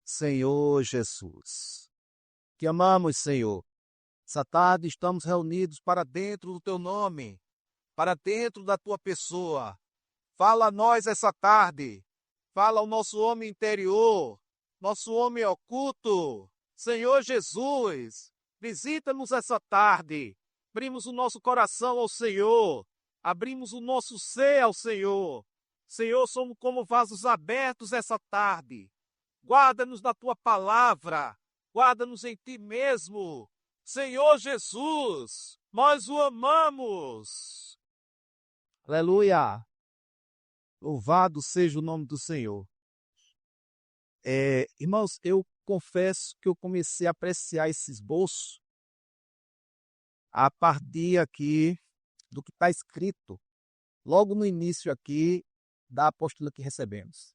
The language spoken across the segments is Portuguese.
Senhor Jesus. Que amamos, Senhor. Essa tarde estamos reunidos para dentro do Teu nome, para dentro da Tua pessoa. Fala a nós essa tarde. Fala ao nosso homem interior, nosso homem oculto. Senhor Jesus, visita-nos essa tarde. Abrimos o nosso coração ao Senhor. Abrimos o nosso ser ao Senhor. Senhor, somos como vasos abertos essa tarde. Guarda-nos na Tua palavra. Guarda-nos em Ti mesmo. Senhor Jesus, nós o amamos. Aleluia. Louvado seja o nome do Senhor. Irmãos, eu confesso que eu comecei a apreciar esse esboço a partir aqui do que está escrito, logo no início aqui da apostila que recebemos.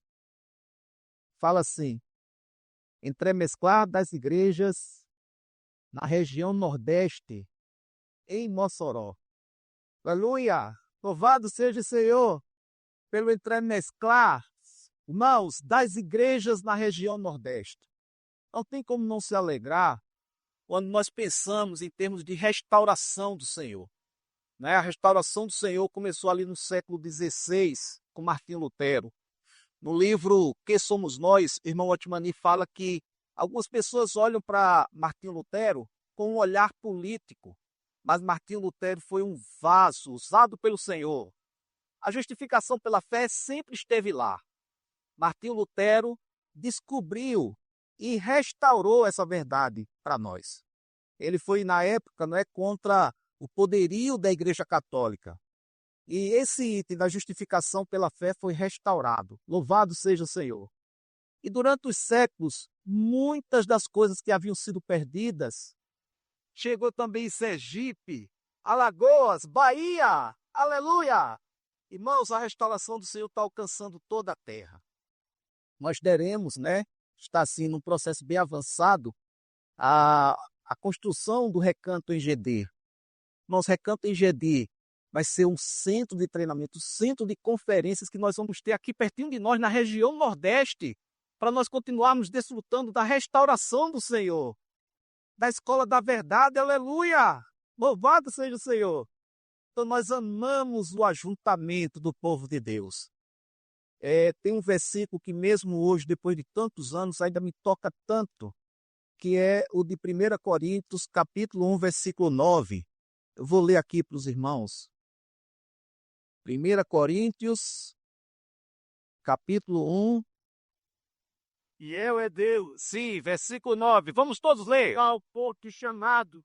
Fala assim: entremesclar das igrejas na região Nordeste, em Mossoró. Aleluia! Louvado seja o Senhor pelo entremesclar, irmãos, das igrejas na região Nordeste. Não tem como não se alegrar quando nós pensamos em termos de restauração do Senhor. A restauração do Senhor começou ali no século XVI, com Martinho Lutero. No livro Que Somos Nós, irmão Otmani fala que algumas pessoas olham para Martinho Lutero com um olhar político, mas Martinho Lutero foi um vaso usado pelo Senhor. A justificação pela fé sempre esteve lá. Martinho Lutero descobriu e restaurou essa verdade para nós. Ele foi, na época, contra o poderio da Igreja Católica. E esse item da justificação pela fé foi restaurado. Louvado seja o Senhor. E durante os séculos, muitas das coisas que haviam sido perdidas, chegou também em Sergipe, Alagoas, Bahia, aleluia! Irmãos, a restauração do Senhor está alcançando toda a terra. Nós teremos, está assim num processo bem avançado, a construção do Recanto Engedi. Nosso Recanto Engedi vai ser um centro de treinamento, um centro de conferências que nós vamos ter aqui pertinho de nós, na região Nordeste, para nós continuarmos desfrutando da restauração do Senhor, da escola da verdade, aleluia! Louvado seja o Senhor! Então nós amamos o ajuntamento do povo de Deus. Tem um versículo que mesmo hoje, depois de tantos anos, ainda me toca tanto, que é o de 1 Coríntios, capítulo 1, versículo 9. Eu vou ler aqui para os irmãos. 1 Coríntios, capítulo 1. Fiel é Deus. Sim, versículo 9. Vamos todos ler. Ao foste chamado.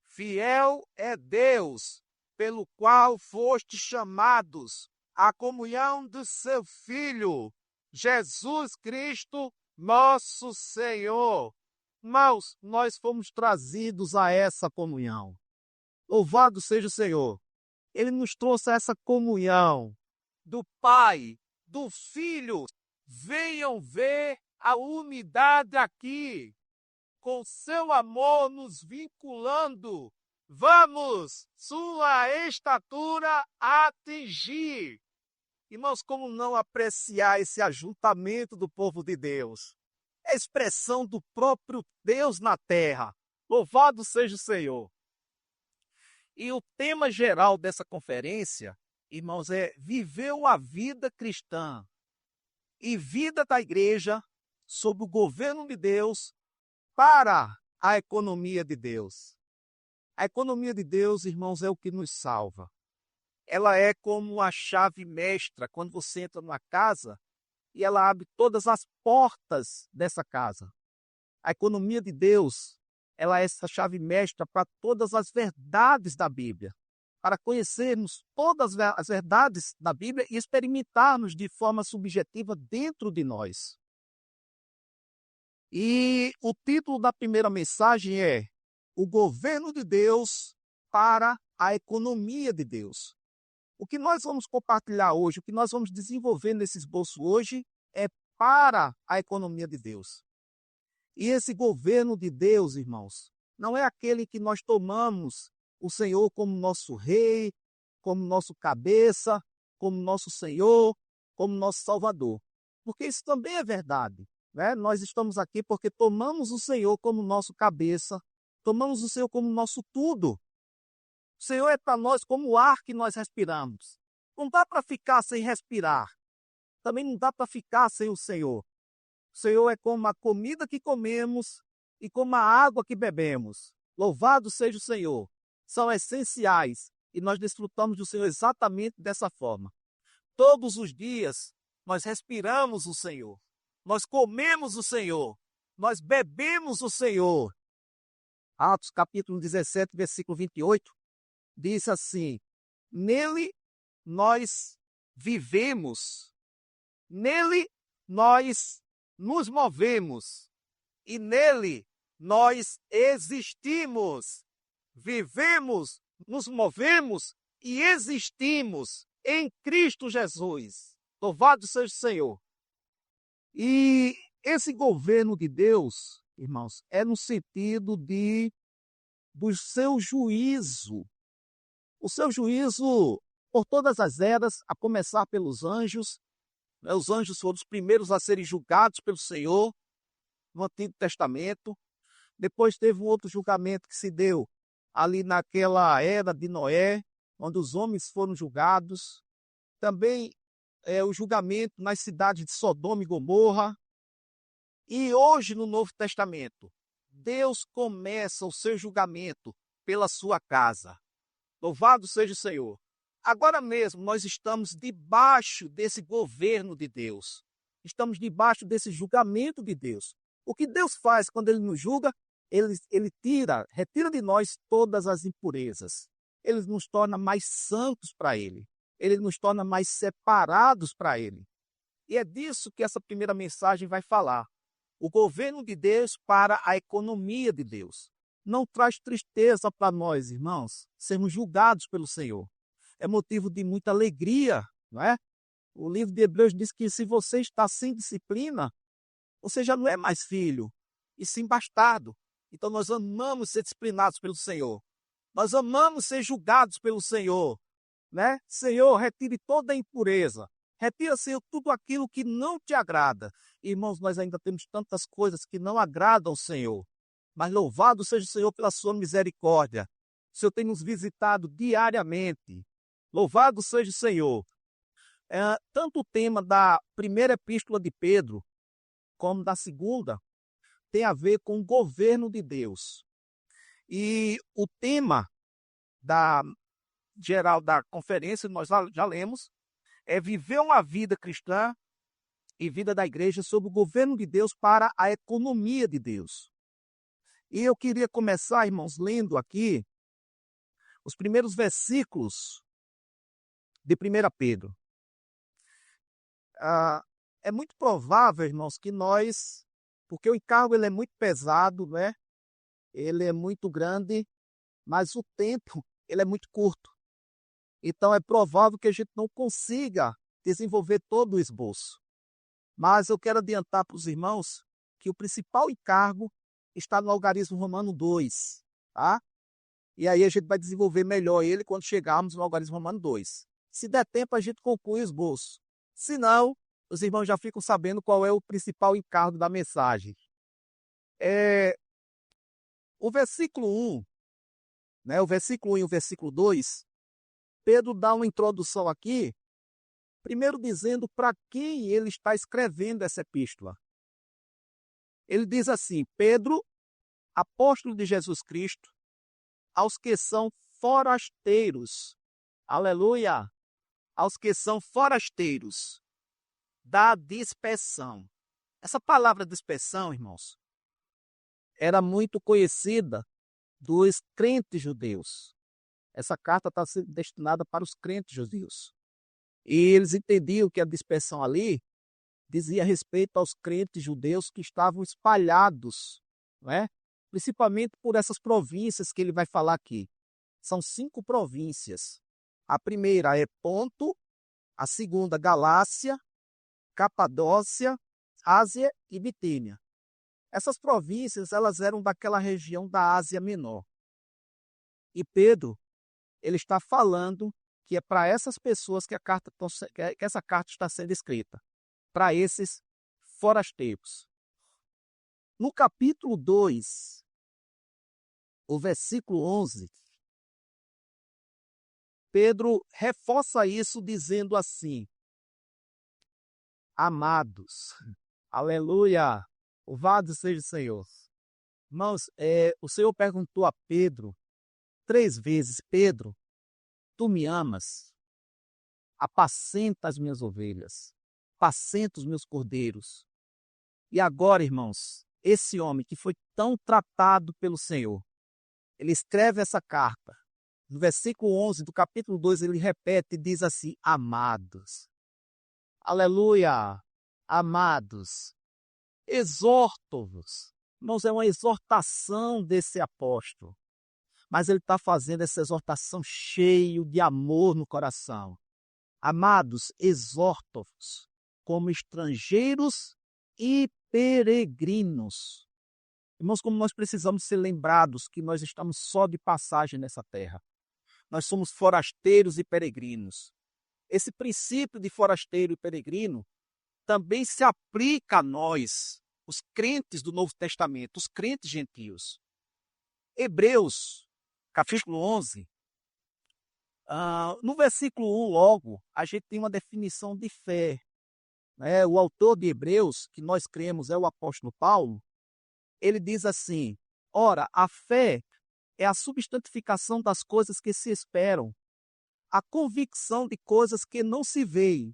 Fiel é Deus, pelo qual foste chamados à comunhão do seu Filho, Jesus Cristo, nosso Senhor. Irmãos, nós fomos trazidos a essa comunhão. Louvado seja o Senhor. Ele nos trouxe a essa comunhão do Pai, do Filho. Venham ver a unidade aqui, com seu amor nos vinculando. Vamos sua estatura atingir. Irmãos, como não apreciar esse ajuntamento do povo de Deus? É a expressão do próprio Deus na terra. Louvado seja o Senhor. E o tema geral dessa conferência, irmãos, é viver a vida cristã e vida da igreja sob o governo de Deus para a economia de Deus. A economia de Deus, irmãos, é o que nos salva. Ela é como a chave mestra quando você entra numa casa e ela abre todas as portas dessa casa. A economia de Deus, ela é essa chave mestra para todas as verdades da Bíblia, para conhecermos todas as verdades da Bíblia e experimentarmos de forma subjetiva dentro de nós. E o título da primeira mensagem é O Governo de Deus para a Economia de Deus. O que nós vamos compartilhar hoje, o que nós vamos desenvolver nesse esboço hoje é para a economia de Deus. E esse governo de Deus, irmãos, não é aquele que nós tomamos o Senhor como nosso rei, como nosso cabeça, como nosso Senhor, como nosso Salvador. Porque isso também é verdade. né? Nós estamos aqui porque tomamos o Senhor como nosso cabeça, tomamos o Senhor como nosso tudo. O Senhor é para nós como o ar que nós respiramos. Não dá para ficar sem respirar. Também não dá para ficar sem o Senhor. O Senhor é como a comida que comemos e como a água que bebemos. Louvado seja o Senhor. São essenciais e nós desfrutamos do Senhor exatamente dessa forma. Todos os dias nós respiramos o Senhor. Nós comemos o Senhor. Nós bebemos o Senhor. Atos capítulo 17, versículo 28, diz assim: nele nós vivemos, nele nós nos movemos e nele nós existimos. Vivemos, nos movemos e existimos em Cristo Jesus. Louvado seja o Senhor. E esse governo de Deus, irmãos, é no sentido do seu juízo. O seu juízo por todas as eras, a começar pelos anjos. Os anjos foram os primeiros a serem julgados pelo Senhor no Antigo Testamento. Depois teve um outro julgamento que se deu ali naquela era de Noé, onde os homens foram julgados. Também o julgamento nas cidades de Sodoma e Gomorra. E hoje, no Novo Testamento, Deus começa o seu julgamento pela sua casa. Louvado seja o Senhor. Agora mesmo nós estamos debaixo desse governo de Deus. Estamos debaixo desse julgamento de Deus. O que Deus faz quando Ele nos julga? Ele retira de nós todas as impurezas. Ele nos torna mais santos para Ele. Ele nos torna mais separados para Ele. E é disso que essa primeira mensagem vai falar. O governo de Deus para a economia de Deus. Não traz tristeza para nós, irmãos, sermos julgados pelo Senhor. É motivo de muita alegria, não é? O livro de Hebreus diz que se você está sem disciplina, você já não é mais filho, e sim bastardo. Então nós amamos ser disciplinados pelo Senhor. Nós amamos ser julgados pelo Senhor, né? Senhor, retire toda a impureza. Retira, Senhor, tudo aquilo que não te agrada. Irmãos, nós ainda temos tantas coisas que não agradam ao Senhor. Mas louvado seja o Senhor pela sua misericórdia. O Senhor tem nos visitado diariamente. Louvado seja o Senhor. Tanto o tema da primeira epístola de Pedro, como da segunda, tem a ver com o governo de Deus. E o tema geral da conferência, nós já lemos, é viver uma vida cristã e vida da igreja sob o governo de Deus para a economia de Deus. E eu queria começar, irmãos, lendo aqui os primeiros versículos de 1 Pedro. É muito provável, irmãos, que nós, porque o encargo ele é muito pesado, né? Ele é muito grande, mas o tempo ele é muito curto. Então é provável que a gente não consiga desenvolver todo o esboço. Mas eu quero adiantar para os irmãos que o principal encargo está no algarismo romano 2, tá? E aí a gente vai desenvolver melhor ele quando chegarmos no algarismo romano 2. Se der tempo, a gente conclui o esboço. Se não, os irmãos já ficam sabendo qual é o principal encargo da mensagem. O versículo 1, né, o versículo 1 e o versículo 2, Pedro dá uma introdução aqui, primeiro dizendo para quem ele está escrevendo essa epístola. Ele diz assim: Pedro, apóstolo de Jesus Cristo, aos que são forasteiros, aleluia, aos que são forasteiros da dispersão. Essa palavra dispersão, irmãos, era muito conhecida dos crentes judeus. Essa carta está destinada para os crentes judeus. E eles entendiam que a dispersão ali dizia respeito aos crentes judeus que estavam espalhados, não é? Principalmente por essas províncias que ele vai falar aqui. São 5 províncias. A primeira é Ponto, a segunda Galácia, Capadócia, Ásia e Bitínia. Essas províncias elas eram daquela região da Ásia Menor. E Pedro, ele está falando que é para essas pessoas que essa carta está sendo escrita, para esses forasteiros. No capítulo 2, o versículo 11, Pedro reforça isso dizendo assim: amados, aleluia, louvado seja o Senhor. Irmãos, o Senhor perguntou a Pedro 3 vezes: Pedro, tu me amas? Apacenta as minhas ovelhas, apacenta os meus cordeiros. E agora, irmãos, esse homem que foi tão tratado pelo Senhor, ele escreve essa carta. No versículo 11 do capítulo 2, ele repete e diz assim: amados. Aleluia! Amados, exorto-vos. Irmãos, é uma exortação desse apóstolo. Mas ele está fazendo essa exortação cheio de amor no coração. Amados, exorto-vos como estrangeiros e peregrinos. Irmãos, como nós precisamos ser lembrados que nós estamos só de passagem nessa terra. Nós somos forasteiros e peregrinos. Esse princípio de forasteiro e peregrino também se aplica a nós, os crentes do Novo Testamento, os crentes gentios. Hebreus, capítulo 11, no versículo 1 logo, a gente tem uma definição de fé. Né? O autor de Hebreus, que nós cremos é o apóstolo Paulo, ele diz assim: ora, a fé é a substantificação das coisas que se esperam, a convicção de coisas que não se veem,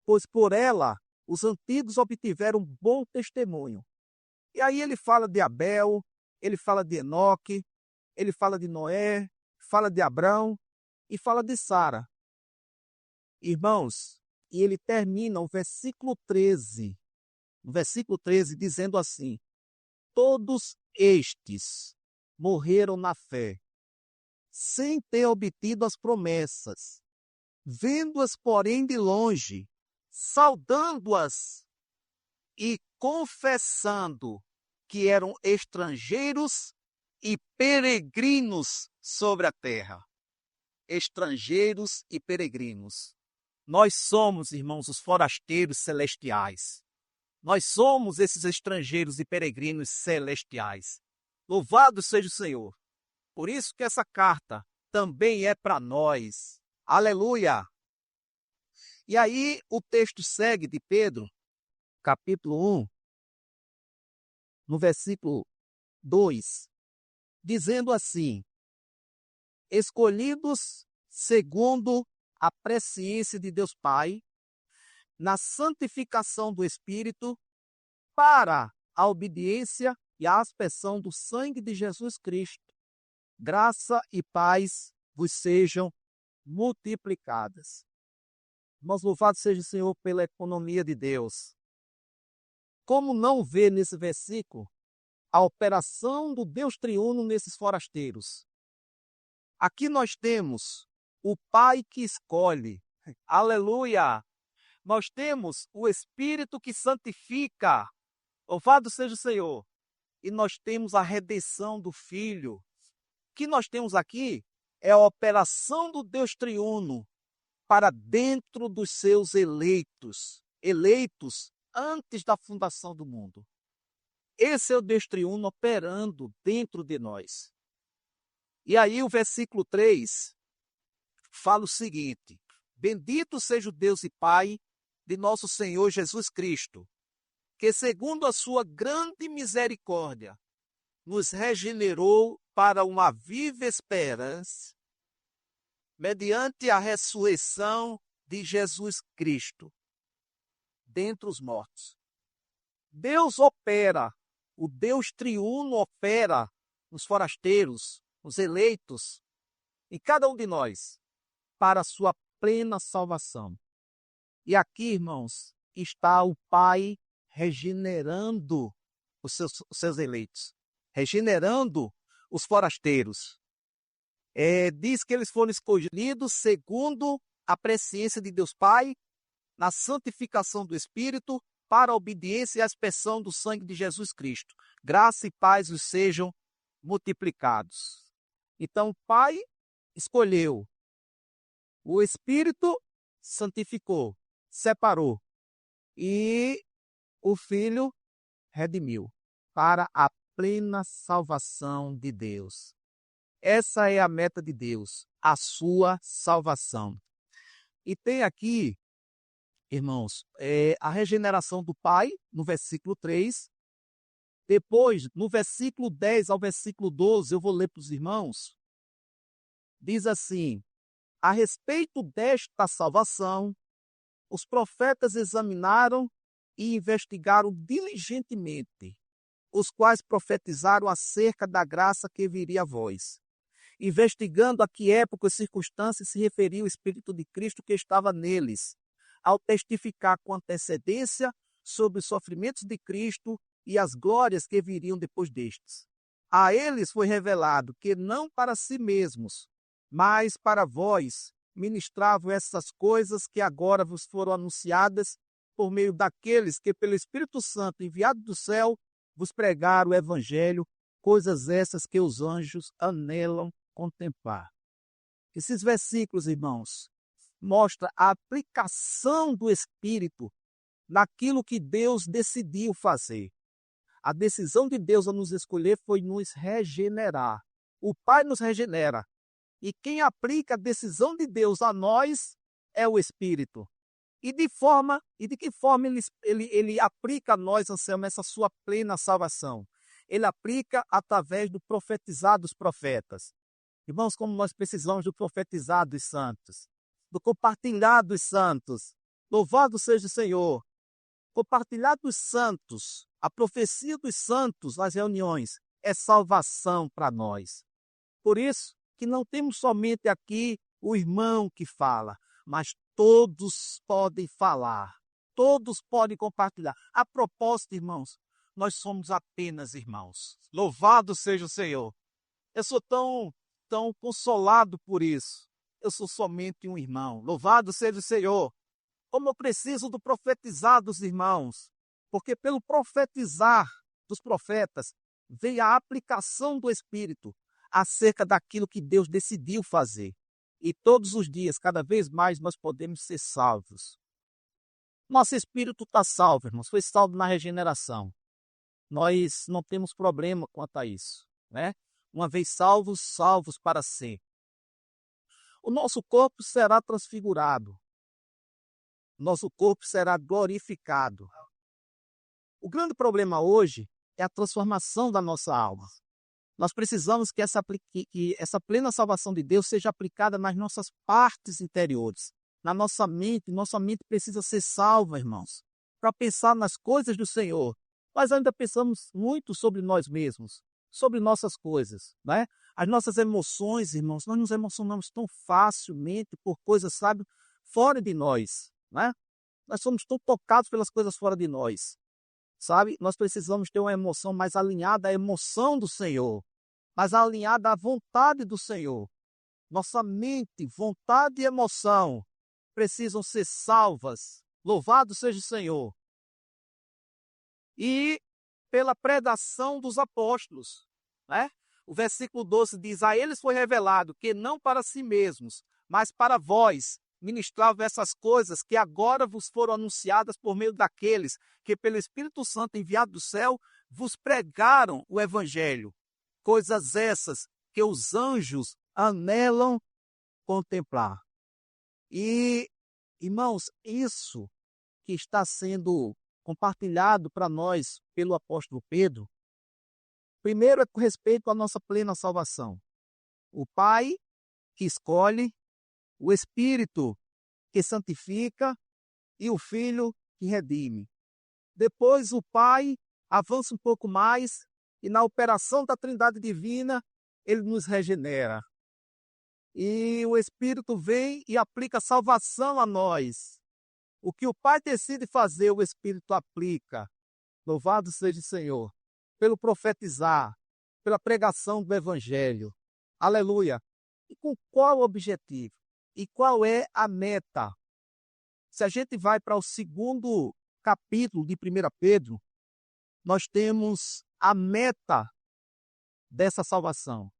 pois por ela os antigos obtiveram bom testemunho. E aí ele fala de Abel, ele fala de Enoque, ele fala de Noé, fala de Abrão e fala de Sara. Irmãos, e ele termina o versículo 13, dizendo assim: todos estes morreram na fé, sem ter obtido as promessas, vendo-as, porém, de longe, saudando-as e confessando que eram estrangeiros e peregrinos sobre a terra. Estrangeiros e peregrinos. Nós somos, irmãos, os forasteiros celestiais. Nós somos esses estrangeiros e peregrinos celestiais. Louvado seja o Senhor. Por isso que essa carta também é para nós. Aleluia! E aí o texto segue de Pedro, capítulo 1, no versículo 2, dizendo assim: escolhidos segundo a presciência de Deus Pai, na santificação do Espírito, para a obediência e a aspersão do sangue de Jesus Cristo. Graça e paz vos sejam multiplicadas. Irmãos, louvado seja o Senhor pela economia de Deus. Como não ver nesse versículo a operação do Deus triuno nesses forasteiros? Aqui nós temos o Pai que escolhe. Aleluia! Nós temos o Espírito que santifica. Louvado seja o Senhor. E nós temos a redenção do Filho. O que nós temos aqui é a operação do Deus triuno para dentro dos seus eleitos. Eleitos antes da fundação do mundo. Esse é o Deus triuno operando dentro de nós. E aí o versículo 3 fala o seguinte: bendito seja o Deus e Pai de nosso Senhor Jesus Cristo, que segundo a sua grande misericórdia nos regenerou para uma viva esperança, mediante a ressurreição de Jesus Cristo dentre os mortos. Deus opera, o Deus triuno opera nos forasteiros, nos eleitos, em cada um de nós, para a sua plena salvação. E aqui, irmãos, está o Pai regenerando os seus eleitos, regenerando os forasteiros. Diz que eles foram escolhidos segundo a presciência de Deus Pai, na santificação do Espírito, para a obediência e a aspersão do sangue de Jesus Cristo. Graça e paz os sejam multiplicados. Então, o Pai escolheu, o Espírito santificou, separou, e o Filho redimiu. para a plena salvação de Deus. Essa é a meta de Deus, a sua salvação. E tem aqui, irmãos, a regeneração do Pai, no versículo 3. Depois, no versículo 10 ao versículo 12, eu vou ler para os irmãos. Diz assim: a respeito desta salvação, os profetas examinaram e investigaram diligentemente, os quais profetizaram acerca da graça que viria a vós, investigando a que época e circunstâncias se referia o Espírito de Cristo que estava neles, ao testificar com antecedência sobre os sofrimentos de Cristo e as glórias que viriam depois destes. A eles foi revelado que não para si mesmos, mas para vós ministravam essas coisas que agora vos foram anunciadas por meio daqueles que pelo Espírito Santo enviado do céu vos pregaram o Evangelho, coisas essas que os anjos anelam contemplar. Esses versículos, irmãos, mostram a aplicação do Espírito naquilo que Deus decidiu fazer. A decisão de Deus a nos escolher foi nos regenerar. O Pai nos regenera. E quem aplica a decisão de Deus a nós é o Espírito. E de que forma ele aplica a nós, Anselmo, essa sua plena salvação? Ele aplica através do profetizar dos profetas. Irmãos, como nós precisamos do profetizar dos santos, do compartilhar dos santos. Louvado seja o Senhor. Compartilhar dos santos, a profecia dos santos nas reuniões é salvação para nós. Por isso que não temos somente aqui o irmão que fala, mas todos podem falar, todos podem compartilhar. A propósito, irmãos, nós somos apenas irmãos. Louvado seja o Senhor. Eu sou tão consolado por isso. Eu sou somente um irmão. Louvado seja o Senhor. Como eu preciso do profetizar dos irmãos, porque pelo profetizar dos profetas veio a aplicação do Espírito acerca daquilo que Deus decidiu fazer. E todos os dias, cada vez mais, nós podemos ser salvos. Nosso espírito está salvo, irmãos, foi salvo na regeneração. Nós não temos problema quanto a isso, né? Uma vez salvos, salvos para sempre. O nosso corpo será transfigurado. Nosso corpo será glorificado. O grande problema hoje é a transformação da nossa alma. Nós precisamos que essa plena salvação de Deus seja aplicada nas nossas partes interiores, na nossa mente. Nossa mente precisa ser salva, irmãos, para pensar nas coisas do Senhor. Nós ainda pensamos muito sobre nós mesmos, sobre nossas coisas, né? As nossas emoções, irmãos, nós nos emocionamos tão facilmente por coisas, sabe, fora de nós, né? Nós somos tão tocados pelas coisas fora de nós. Sabe, nós precisamos ter uma emoção mais alinhada à emoção do Senhor, mais alinhada à vontade do Senhor. Nossa mente, vontade e emoção precisam ser salvas. Louvado seja o Senhor. E pela pregação dos apóstolos, né? O versículo 12 diz: a eles foi revelado que não para si mesmos, mas para vós, ministravam essas coisas que agora vos foram anunciadas por meio daqueles que pelo Espírito Santo enviado do céu vos pregaram o Evangelho. Coisas essas que os anjos anelam contemplar. E, irmãos, isso que está sendo compartilhado para nós pelo apóstolo Pedro, primeiro é com respeito à nossa plena salvação. O Pai que escolhe, o Espírito que santifica e o Filho que redime. Depois o Pai avança um pouco mais e na operação da Trindade Divina ele nos regenera. E o Espírito vem e aplica salvação a nós. O que o Pai decide fazer, o Espírito aplica. Louvado seja o Senhor. Pelo profetizar, pela pregação do Evangelho. Aleluia. E com qual objetivo? E qual é a meta? Se a gente vai para o segundo capítulo de 1 Pedro, nós temos a meta dessa salvação.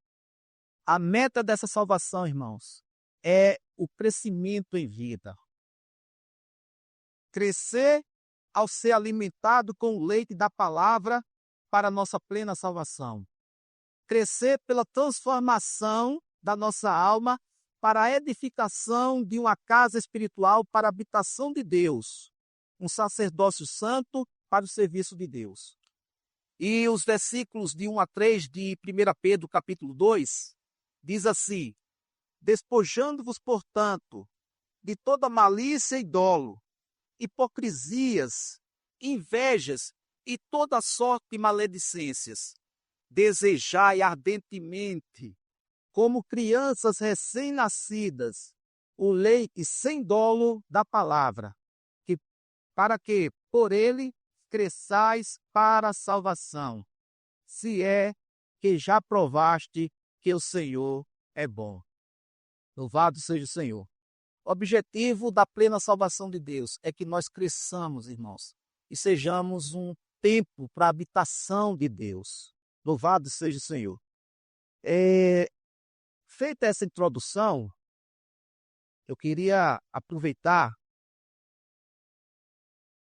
A meta dessa salvação, irmãos, é o crescimento em vida. Crescer ao ser alimentado com o leite da palavra para a nossa plena salvação. Crescer pela transformação da nossa alma para a edificação de uma casa espiritual para a habitação de Deus, um sacerdócio santo para o serviço de Deus. E os versículos de 1 a 3 de 1 Pedro, capítulo 2, diz assim: despojando-vos, portanto, de toda malícia e dolo, hipocrisias, invejas e toda sorte de maledicências, desejai ardentemente, como crianças recém-nascidas, o leite sem dolo da palavra, para que, por ele, cresçais para a salvação, se é que já provaste que o Senhor é bom. Louvado seja o Senhor. O objetivo da plena salvação de Deus é que nós cresçamos, irmãos, e sejamos um templo para a habitação de Deus. Louvado seja o Senhor. Feita essa introdução, eu queria aproveitar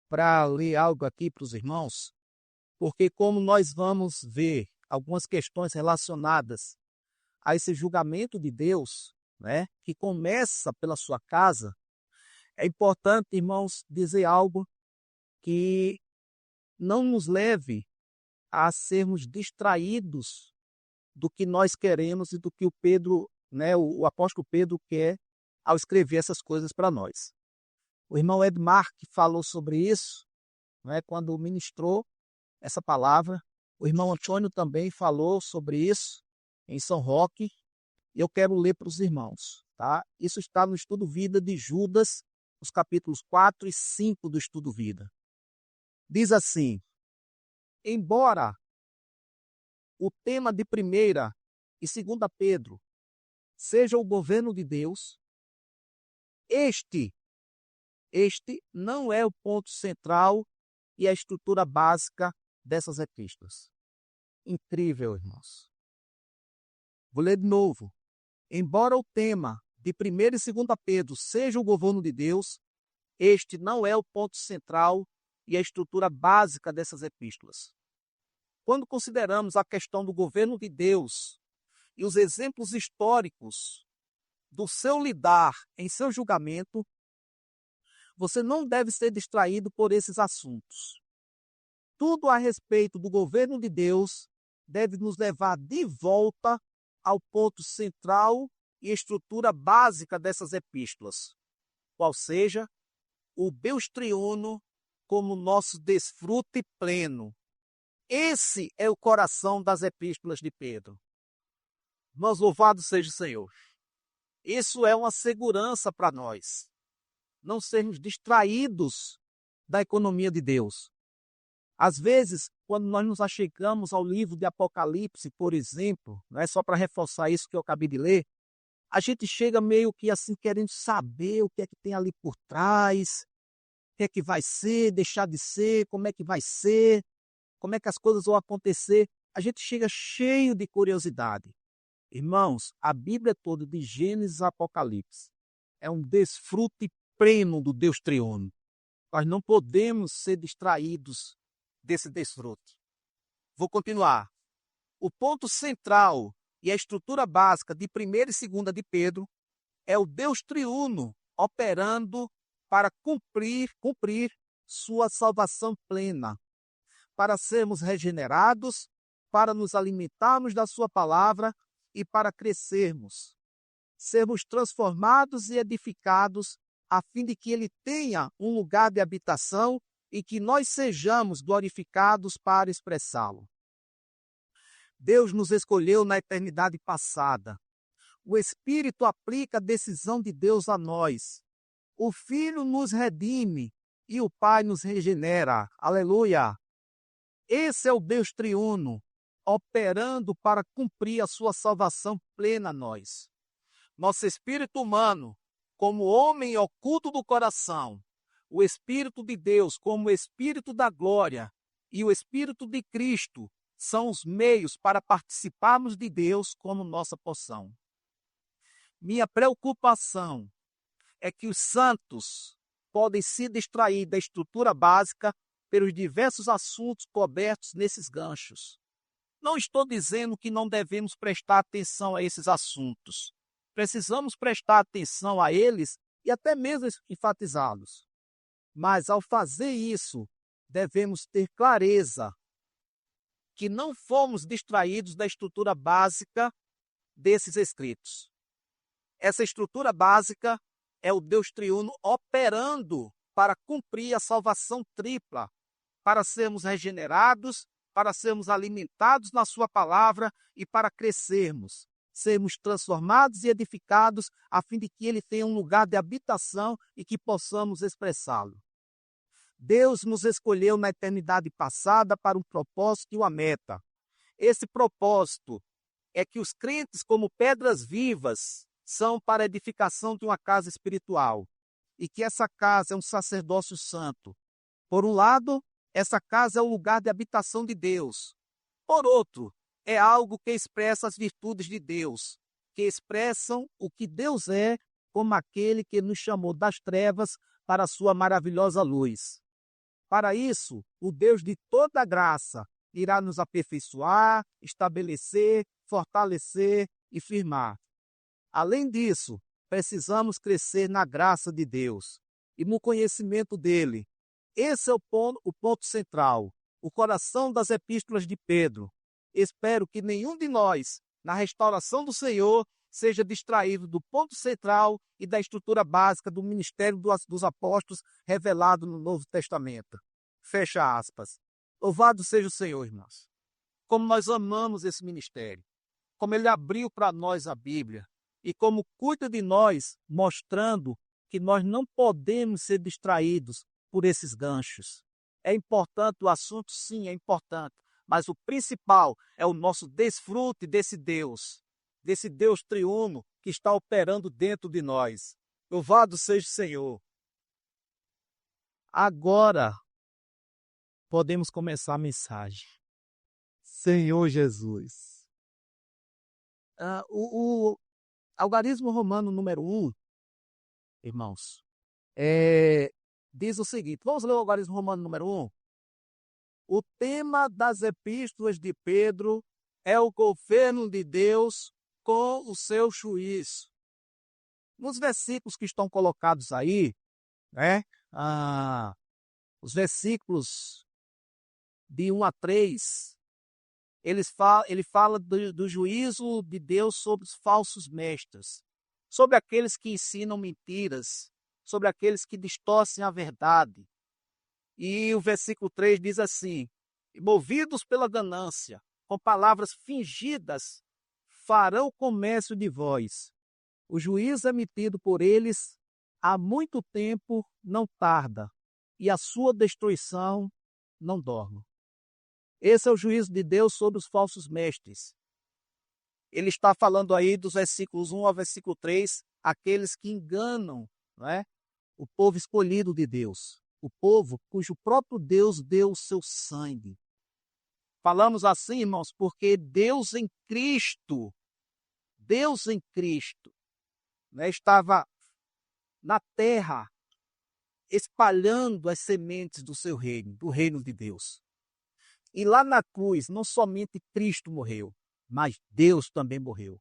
para ler algo aqui para os irmãos, porque como nós vamos ver algumas questões relacionadas a esse julgamento de Deus, né, que começa pela sua casa, é importante, irmãos, dizer algo que não nos leve a sermos distraídos do que nós queremos e do que o Pedro, né, o apóstolo Pedro quer ao escrever essas coisas para nós. O irmão Edmar que falou sobre isso, né, quando ministrou essa palavra. O irmão Antônio também falou sobre isso em São Roque. Eu quero ler para os irmãos. Tá? Isso está no Estudo Vida de Judas, os capítulos 4 e 5 do Estudo Vida. Diz assim: embora o tema de 1ª e 2ª Pedro seja o governo de Deus, este não é o ponto central e a estrutura básica dessas epístolas. Incrível, irmãos. Vou ler de novo. Embora o tema de 1ª e 2ª Pedro seja o governo de Deus, este não é o ponto central e a estrutura básica dessas epístolas. Quando consideramos a questão do governo de Deus e os exemplos históricos do seu lidar em seu julgamento, você não deve ser distraído por esses assuntos. Tudo a respeito do governo de Deus deve nos levar de volta ao ponto central e estrutura básica dessas epístolas, qual seja o Deus triuno como nosso desfrute pleno. Esse é o coração das epístolas de Pedro. Mas louvado seja o Senhor. Isso é uma segurança para nós. Não sermos distraídos da economia de Deus. Às vezes, quando nós nos achegamos ao livro de Apocalipse, por exemplo, não é só para reforçar isso que eu acabei de ler, a gente chega meio que assim querendo saber o que é que tem ali por trás, o que é que vai ser, deixar de ser, como é que vai ser, como é que as coisas vão acontecer. A gente chega cheio de curiosidade. Irmãos, a Bíblia toda, de Gênesis a Apocalipse, é um desfrute pleno do Deus triuno. Nós não podemos ser distraídos desse desfrute. Vou continuar. O ponto central e a estrutura básica de 1ª e 2ª de Pedro é o Deus triuno operando para cumprir sua salvação plena, para sermos regenerados, para nos alimentarmos da sua palavra e para crescermos, sermos transformados e edificados a fim de que ele tenha um lugar de habitação e que nós sejamos glorificados para expressá-lo. Deus nos escolheu na eternidade passada. O Espírito aplica a decisão de Deus a nós. O Filho nos redime e o Pai nos regenera. Aleluia! Esse é o Deus triuno, operando para cumprir a sua salvação plena a nós. Nosso espírito humano, como homem oculto do coração, o Espírito de Deus como o Espírito da glória e o Espírito de Cristo são os meios para participarmos de Deus como nossa porção. Minha preocupação é que os santos podem se distrair da estrutura básica pelos diversos assuntos cobertos nesses ganchos. Não estou dizendo que não devemos prestar atenção a esses assuntos. Precisamos prestar atenção a eles e até mesmo enfatizá-los. Mas, ao fazer isso, devemos ter clareza que não fomos distraídos da estrutura básica desses escritos. Essa estrutura básica é o Deus triuno operando para cumprir a salvação tripla, para sermos regenerados, para sermos alimentados na sua palavra e para crescermos, sermos transformados e edificados a fim de que ele tenha um lugar de habitação e que possamos expressá-lo. Deus nos escolheu na eternidade passada para um propósito e uma meta. Esse propósito é que os crentes, como pedras vivas, são para a edificação de uma casa espiritual e que essa casa é um sacerdócio santo. Por um lado, essa casa é o lugar de habitação de Deus. Por outro, é algo que expressa as virtudes de Deus, que expressam o que Deus é como aquele que nos chamou das trevas para a sua maravilhosa luz. Para isso, o Deus de toda graça irá nos aperfeiçoar, estabelecer, fortalecer e firmar. Além disso, precisamos crescer na graça de Deus e no conhecimento dele. Esse é o ponto central, o coração das epístolas de Pedro. Espero que nenhum de nós, na restauração do Senhor, seja distraído do ponto central e da estrutura básica do ministério dos apóstolos revelado no Novo Testamento. Fecha aspas. Louvado seja o Senhor, irmãos. Como nós amamos esse ministério, como ele abriu para nós a Bíblia e como cuida de nós, mostrando que nós não podemos ser distraídos por esses ganchos. É importante o assunto, sim, é importante, mas o principal é o nosso desfrute desse Deus triuno que está operando dentro de nós. Louvado seja o Senhor. Agora podemos começar a mensagem. Senhor Jesus. O algarismo romano número 1, irmãos, diz o seguinte, vamos ler o algarismo romano número 1? O tema das epístolas de Pedro é o governo de Deus com o seu juízo. Nos versículos que estão colocados aí, né, os versículos de 1 a 3, ele fala do juízo de Deus sobre os falsos mestres, sobre aqueles que ensinam mentiras, sobre aqueles que distorcem a verdade. E o versículo 3 diz assim, movidos pela ganância, com palavras fingidas, farão comércio de vós. O juízo emitido por eles há muito tempo não tarda, e a sua destruição não dorme. Esse é o juízo de Deus sobre os falsos mestres. Ele está falando aí dos versículos 1 ao versículo 3, aqueles que enganam, não é? O povo escolhido de Deus, o povo cujo próprio Deus deu o seu sangue. Falamos assim, irmãos, porque Deus em Cristo, né, estava na terra espalhando as sementes do seu reino, do reino de Deus. E lá na cruz, não somente Cristo morreu, mas Deus também morreu.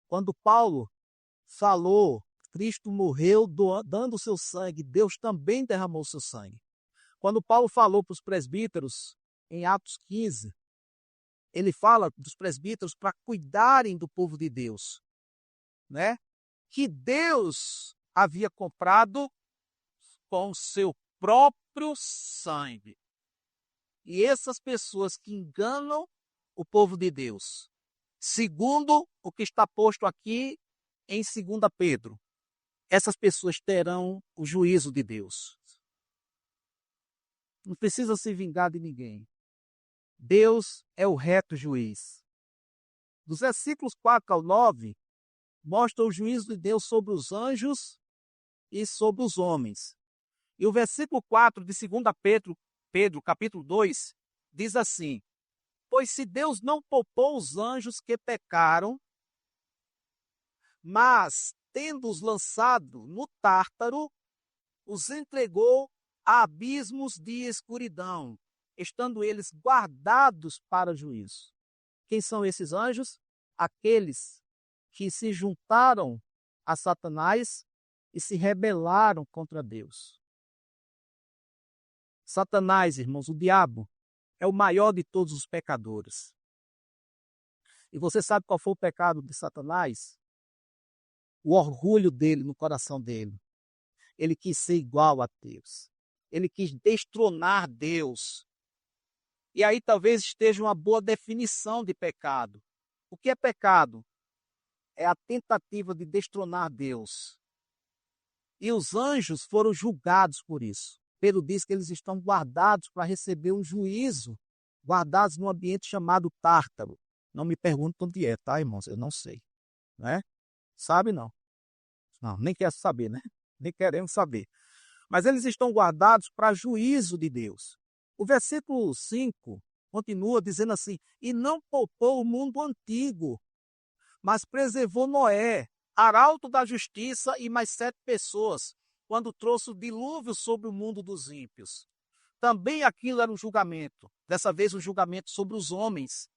Quando Paulo falou, Cristo morreu dando o seu sangue, Deus também derramou o seu sangue. Quando Paulo falou para os presbíteros, em Atos 15, ele fala dos presbíteros para cuidarem do povo de Deus, né? Que Deus havia comprado com o seu próprio sangue. E essas pessoas que enganam o povo de Deus, segundo o que está posto aqui em 2 Pedro, essas pessoas terão o juízo de Deus. Não precisa se vingar de ninguém. Deus é o reto juiz. Dos versículos 4 ao 9, mostra o juízo de Deus sobre os anjos e sobre os homens. E o versículo 4 de 2 Pedro, capítulo 2, diz assim, pois se Deus não poupou os anjos que pecaram, mas, tendo-os lançado no Tártaro, os entregou a abismos de escuridão, estando eles guardados para juízo. Quem são esses anjos? Aqueles que se juntaram a Satanás e se rebelaram contra Deus. Satanás, irmãos, o diabo, é o maior de todos os pecadores. E você sabe qual foi o pecado de Satanás? O orgulho dele no coração dele. Ele quis ser igual a Deus. Ele quis destronar Deus. E aí talvez esteja uma boa definição de pecado. O que é pecado? É a tentativa de destronar Deus. E os anjos foram julgados por isso. Pedro diz que eles estão guardados para receber um juízo, guardados num ambiente chamado Tártaro. Não me pergunte onde é, tá, irmãos? Eu não sei. Né? Sabe não? Não, nem quer saber, né? Nem queremos saber. Mas eles estão guardados para juízo de Deus. O versículo 5 continua dizendo assim: e não poupou o mundo antigo, mas preservou Noé, arauto da justiça, e mais 7 pessoas, quando trouxe o dilúvio sobre o mundo dos ímpios. Também aquilo era um julgamento, dessa vez um julgamento sobre os homens.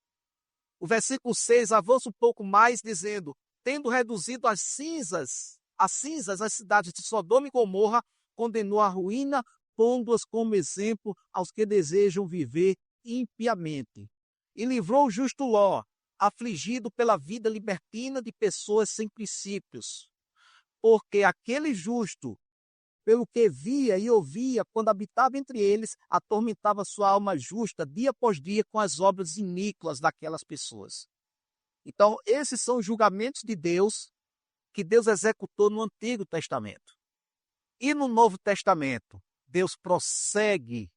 O versículo 6 avança um pouco mais, dizendo: tendo reduzido as cinzas as cidades de Sodoma e Gomorra, condenou à ruína, pondo-as como exemplo aos que desejam viver impiamente. E livrou o justo Ló, afligido pela vida libertina de pessoas sem princípios. Porque aquele justo, pelo que via e ouvia quando habitava entre eles, atormentava sua alma justa dia após dia com as obras iníquas daquelas pessoas. Então, esses são os julgamentos de Deus que Deus executou no Antigo Testamento. E no Novo Testamento, Deus prossegue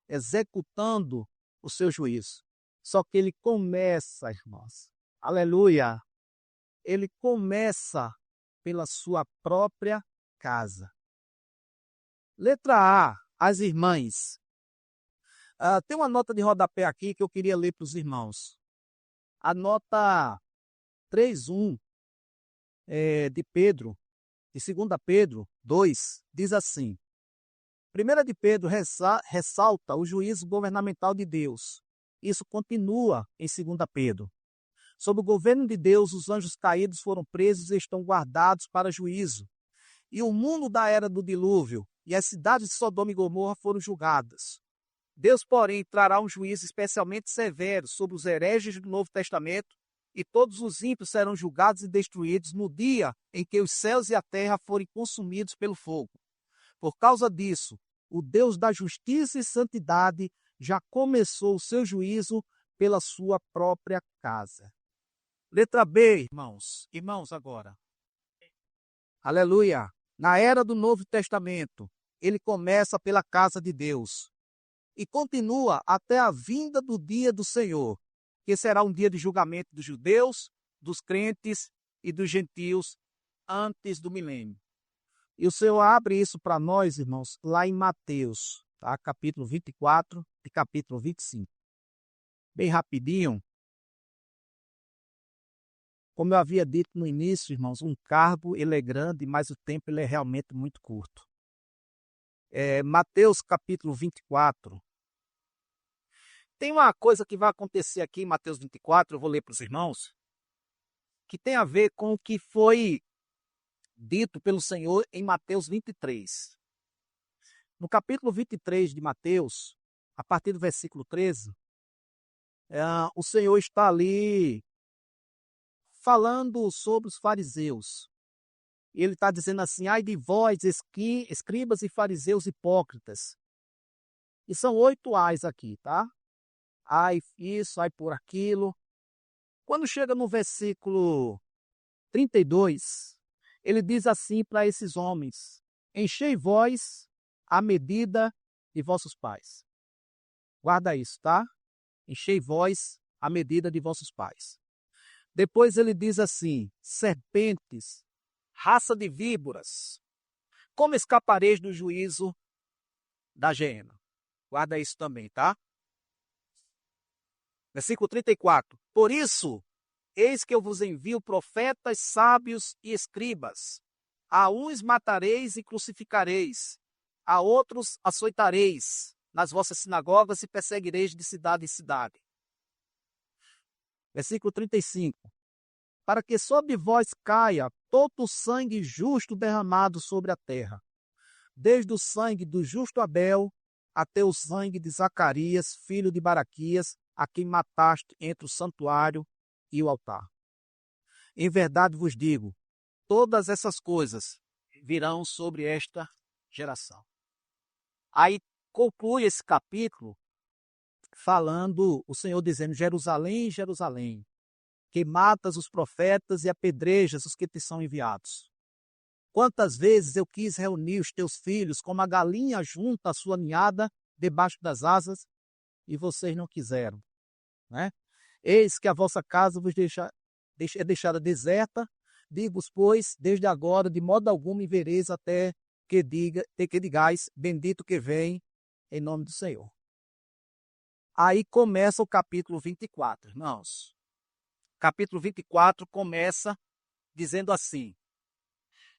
executando o seu juízo. Só que ele começa, irmãos, aleluia, ele começa pela sua própria casa. Letra A, as irmãs. Tem uma nota de rodapé aqui que eu queria ler para os irmãos. A nota 3.1 de Pedro, de 2 Pedro 2, diz assim: 1 de Pedro ressalta o juízo governamental de Deus. Isso continua em 2 Pedro. Sob o governo de Deus, os anjos caídos foram presos e estão guardados para juízo. E o mundo da era do dilúvio e as cidades de Sodoma e Gomorra foram julgadas. Deus, porém, trará um juízo especialmente severo sobre os hereges do Novo Testamento, e todos os ímpios serão julgados e destruídos no dia em que os céus e a terra forem consumidos pelo fogo. Por causa disso, o Deus da justiça e santidade já começou o seu juízo pela sua própria casa. Letra B, irmãos. Irmãos, agora. Aleluia. Na era do Novo Testamento, ele começa pela casa de Deus e continua até a vinda do dia do Senhor, que será um dia de julgamento dos judeus, dos crentes e dos gentios antes do milênio. E o Senhor abre isso para nós, irmãos, lá em Mateus, tá? Capítulo 24 e capítulo 25. Bem rapidinho. Como eu havia dito no início, irmãos, um cargo ele é grande, mas o tempo ele é realmente muito curto. Mateus capítulo 24. Tem uma coisa que vai acontecer aqui em Mateus 24, eu vou ler para os irmãos, que tem a ver com o que foi dito pelo Senhor em Mateus 23. No capítulo 23 de Mateus, a partir do versículo 13, o Senhor está ali falando sobre os fariseus. Ele está dizendo assim: ai de vós, escribas e fariseus hipócritas. E são 8 ais aqui, tá? Ai isso, ai por aquilo. Quando chega no versículo 32, ele diz assim para esses homens: enchei vós a medida de vossos pais. Guarda isso, tá? Enchei vós a medida de vossos pais. Depois ele diz assim: serpentes, raça de víboras, como escapareis do juízo da geena? Guarda isso também, tá? Versículo 34. Por isso, eis que eu vos envio profetas, sábios e escribas. A uns matareis e crucificareis, a outros açoitareis nas vossas sinagogas e perseguireis de cidade em cidade. Versículo 35. Para que sobre vós caia todo o sangue justo derramado sobre a terra, desde o sangue do justo Abel até o sangue de Zacarias, filho de Baraquias, a quem mataste entre o santuário e o altar. Em verdade vos digo, todas essas coisas virão sobre esta geração. Aí conclui esse capítulo falando, o Senhor dizendo, Jerusalém, Jerusalém, que matas os profetas e apedrejas os que te são enviados. Quantas vezes eu quis reunir os teus filhos como a galinha junta a sua ninhada debaixo das asas, e vocês não quiseram, né? Eis que a vossa casa vos é deixada deserta, digo-vos, pois, desde agora, de modo algum me vereis até que digais, bendito que vem em nome do Senhor. Aí começa o capítulo 24, irmãos. Capítulo 24 começa dizendo assim: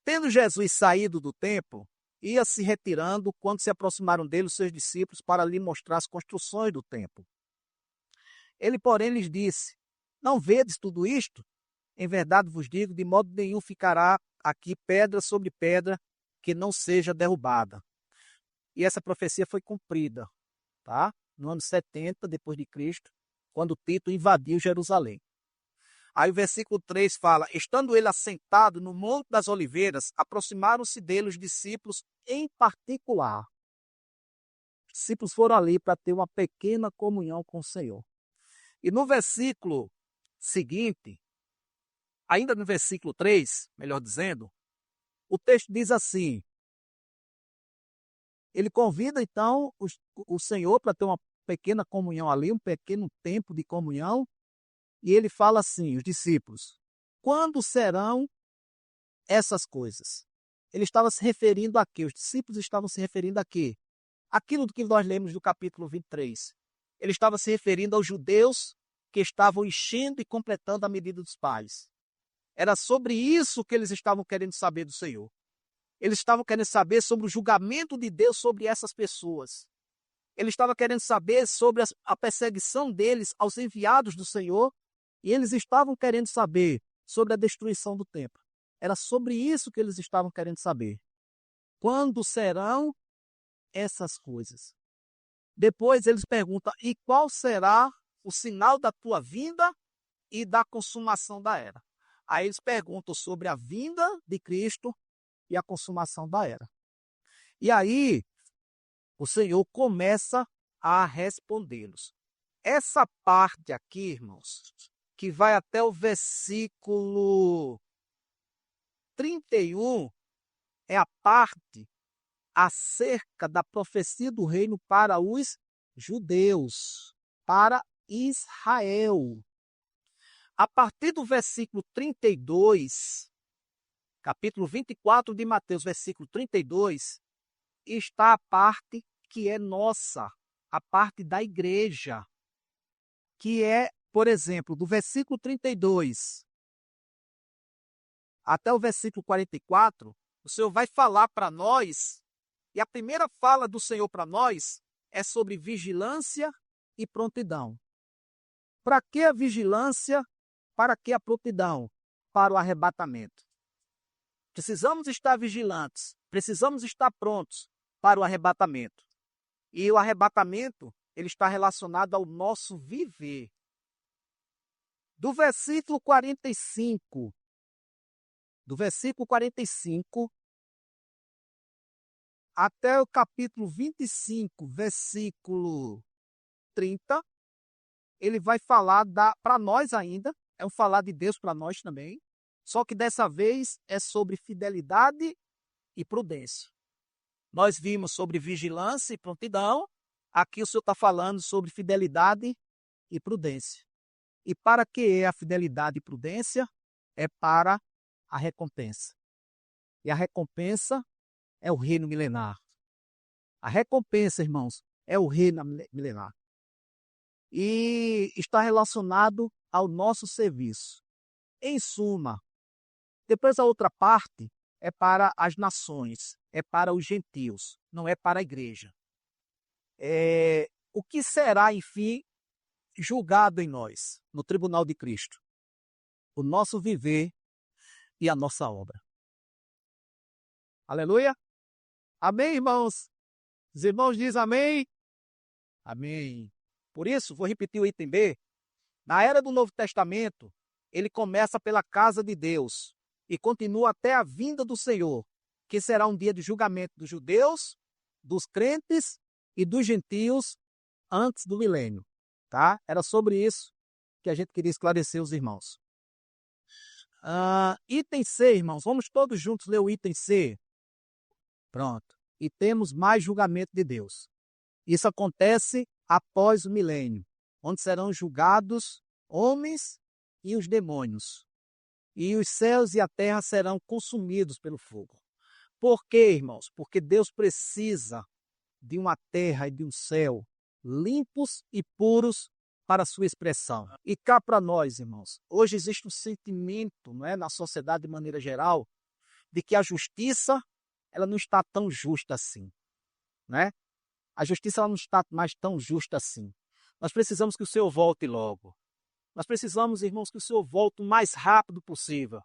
tendo Jesus saído do templo, ia se retirando quando se aproximaram dele os seus discípulos para lhe mostrar as construções do templo. Ele, porém, lhes disse: não vedes tudo isto? Em verdade vos digo, de modo nenhum ficará aqui pedra sobre pedra que não seja derrubada. E essa profecia foi cumprida, tá? No ano 70 depois de Cristo, quando Tito invadiu Jerusalém. Aí o versículo 3 fala: estando ele assentado no Monte das Oliveiras, aproximaram-se dele os discípulos em particular. Os discípulos foram ali para ter uma pequena comunhão com o Senhor. E no versículo seguinte, ainda no versículo 3, melhor dizendo, o texto diz assim: ele convida então o Senhor para ter uma pequena comunhão ali, um pequeno tempo de comunhão, e ele fala assim, os discípulos: quando serão essas coisas? Ele estava se referindo a quê? Os discípulos estavam se referindo a quê? Aquilo que nós lemos do capítulo 23. Ele estava se referindo aos judeus que estavam enchendo e completando a medida dos pais. Era sobre isso que eles estavam querendo saber do Senhor. Eles estavam querendo saber sobre o julgamento de Deus sobre essas pessoas. Eles estavam querendo saber sobre a perseguição deles aos enviados do Senhor, e eles estavam querendo saber sobre a destruição do templo. Era sobre isso que eles estavam querendo saber. Quando serão essas coisas? Depois eles perguntam: e qual será o sinal da tua vinda e da consumação da era? Aí eles perguntam sobre a vinda de Cristo e a consumação da era. E aí o Senhor começa a respondê-los. Essa parte aqui, irmãos, que vai até o versículo 31, é a parte acerca da profecia do reino para os judeus, para Israel. A partir do versículo 32, capítulo 24 de Mateus, versículo 32, está a parte que é nossa, a parte da igreja, que é, por exemplo, do versículo 32 até o versículo 44, o Senhor vai falar para nós, e a primeira fala do Senhor para nós é sobre vigilância e prontidão. Para que a vigilância? Para que a prontidão? Para o arrebatamento. Precisamos estar vigilantes, precisamos estar prontos para o arrebatamento. E o arrebatamento, ele está relacionado ao nosso viver. Do versículo 45, até o capítulo 25, versículo 30, ele vai falar para nós ainda, é um falar de Deus para nós também, só que dessa vez é sobre fidelidade e prudência. Nós vimos sobre vigilância e prontidão, aqui o Senhor está falando sobre fidelidade e prudência. E para que é a fidelidade e prudência? É para a recompensa. E a recompensa é o reino milenar. A recompensa, irmãos, é o reino milenar. E está relacionado ao nosso serviço. Em suma, depois a outra parte é para as nações, é para os gentios, não é para a igreja. O que será, enfim, julgado em nós, no tribunal de Cristo? O nosso viver e a nossa obra. Aleluia? Amém, irmãos? Os irmãos dizem amém? Amém. Por isso, vou repetir o item B. Na era do Novo Testamento, ele começa pela casa de Deus e continua até a vinda do Senhor, que será um dia de julgamento dos judeus, dos crentes e dos gentios antes do milênio. Tá? Era sobre isso que a gente queria esclarecer os irmãos. Item C, irmãos. Vamos todos juntos ler o item C. Pronto. E temos mais julgamento de Deus. Isso acontece após o milênio, onde serão julgados homens e os demônios. E os céus e a terra serão consumidos pelo fogo. Por quê, irmãos? Porque Deus precisa de uma terra e de um céu limpos e puros para a sua expressão. E cá para nós, irmãos, hoje existe um sentimento, não é, na sociedade de maneira geral, de que a justiça ela não está tão justa assim, né? A justiça ela não está mais tão justa assim. Nós precisamos que o Senhor volte logo. Nós precisamos, irmãos, que o Senhor volte o mais rápido possível.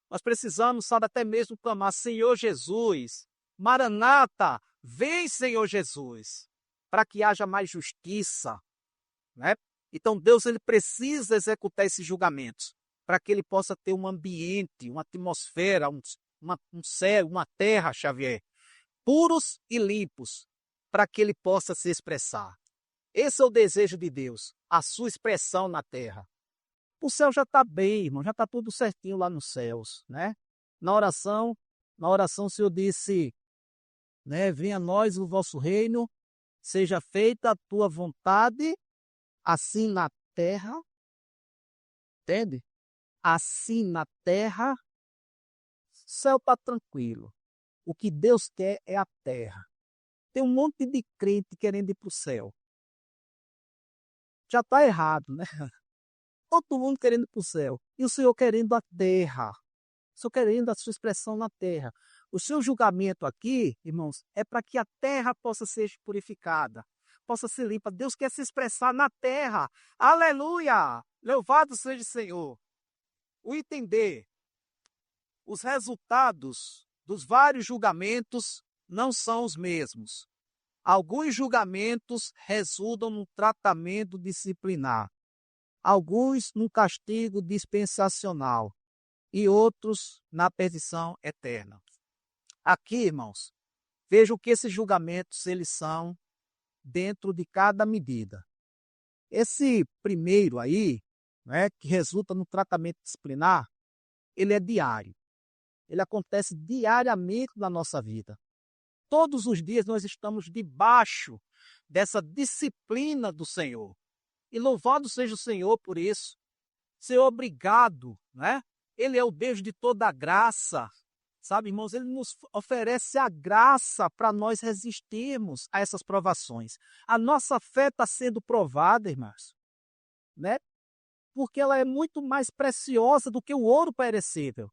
Nós precisamos, sabe, até mesmo clamar, Senhor Jesus, Maranata, vem, Senhor Jesus, para que haja mais justiça, né? Então Deus ele precisa executar esses julgamentos para que ele possa ter um ambiente, uma atmosfera, um céu, uma terra, Xavier, puros e limpos, para que ele possa se expressar. Esse é o desejo de Deus, a sua expressão na terra. O céu já está bem, irmão, já está tudo certinho lá nos céus, né? Na oração o Senhor disse, né? Venha a nós o vosso reino, seja feita a tua vontade, assim na terra, entende? Assim na terra, o céu está tranquilo. O que Deus quer é a terra. Tem um monte de crente querendo ir para o céu. Já está errado, né? Todo mundo querendo ir para o céu. E o Senhor querendo a terra. O Senhor querendo a sua expressão na terra. O seu julgamento aqui, irmãos, é para que a terra possa ser purificada, possa ser limpa. Deus quer se expressar na terra. Aleluia! Louvado seja o Senhor. O item D. Os resultados dos vários julgamentos não são os mesmos. Alguns julgamentos resultam no tratamento disciplinar, alguns no castigo dispensacional e outros na perdição eterna. Aqui, irmãos, vejam que esses julgamentos eles são dentro de cada medida. Esse primeiro aí, né, que resulta no tratamento disciplinar, ele é diário. Ele acontece diariamente na nossa vida. Todos os dias nós estamos debaixo dessa disciplina do Senhor. E louvado seja o Senhor por isso. Senhor, obrigado, né? Ele é o Deus de toda a graça. Sabe, irmãos, ele nos oferece a graça para nós resistirmos a essas provações. A nossa fé está sendo provada, irmãos, né? Porque ela é muito mais preciosa do que o ouro perecível.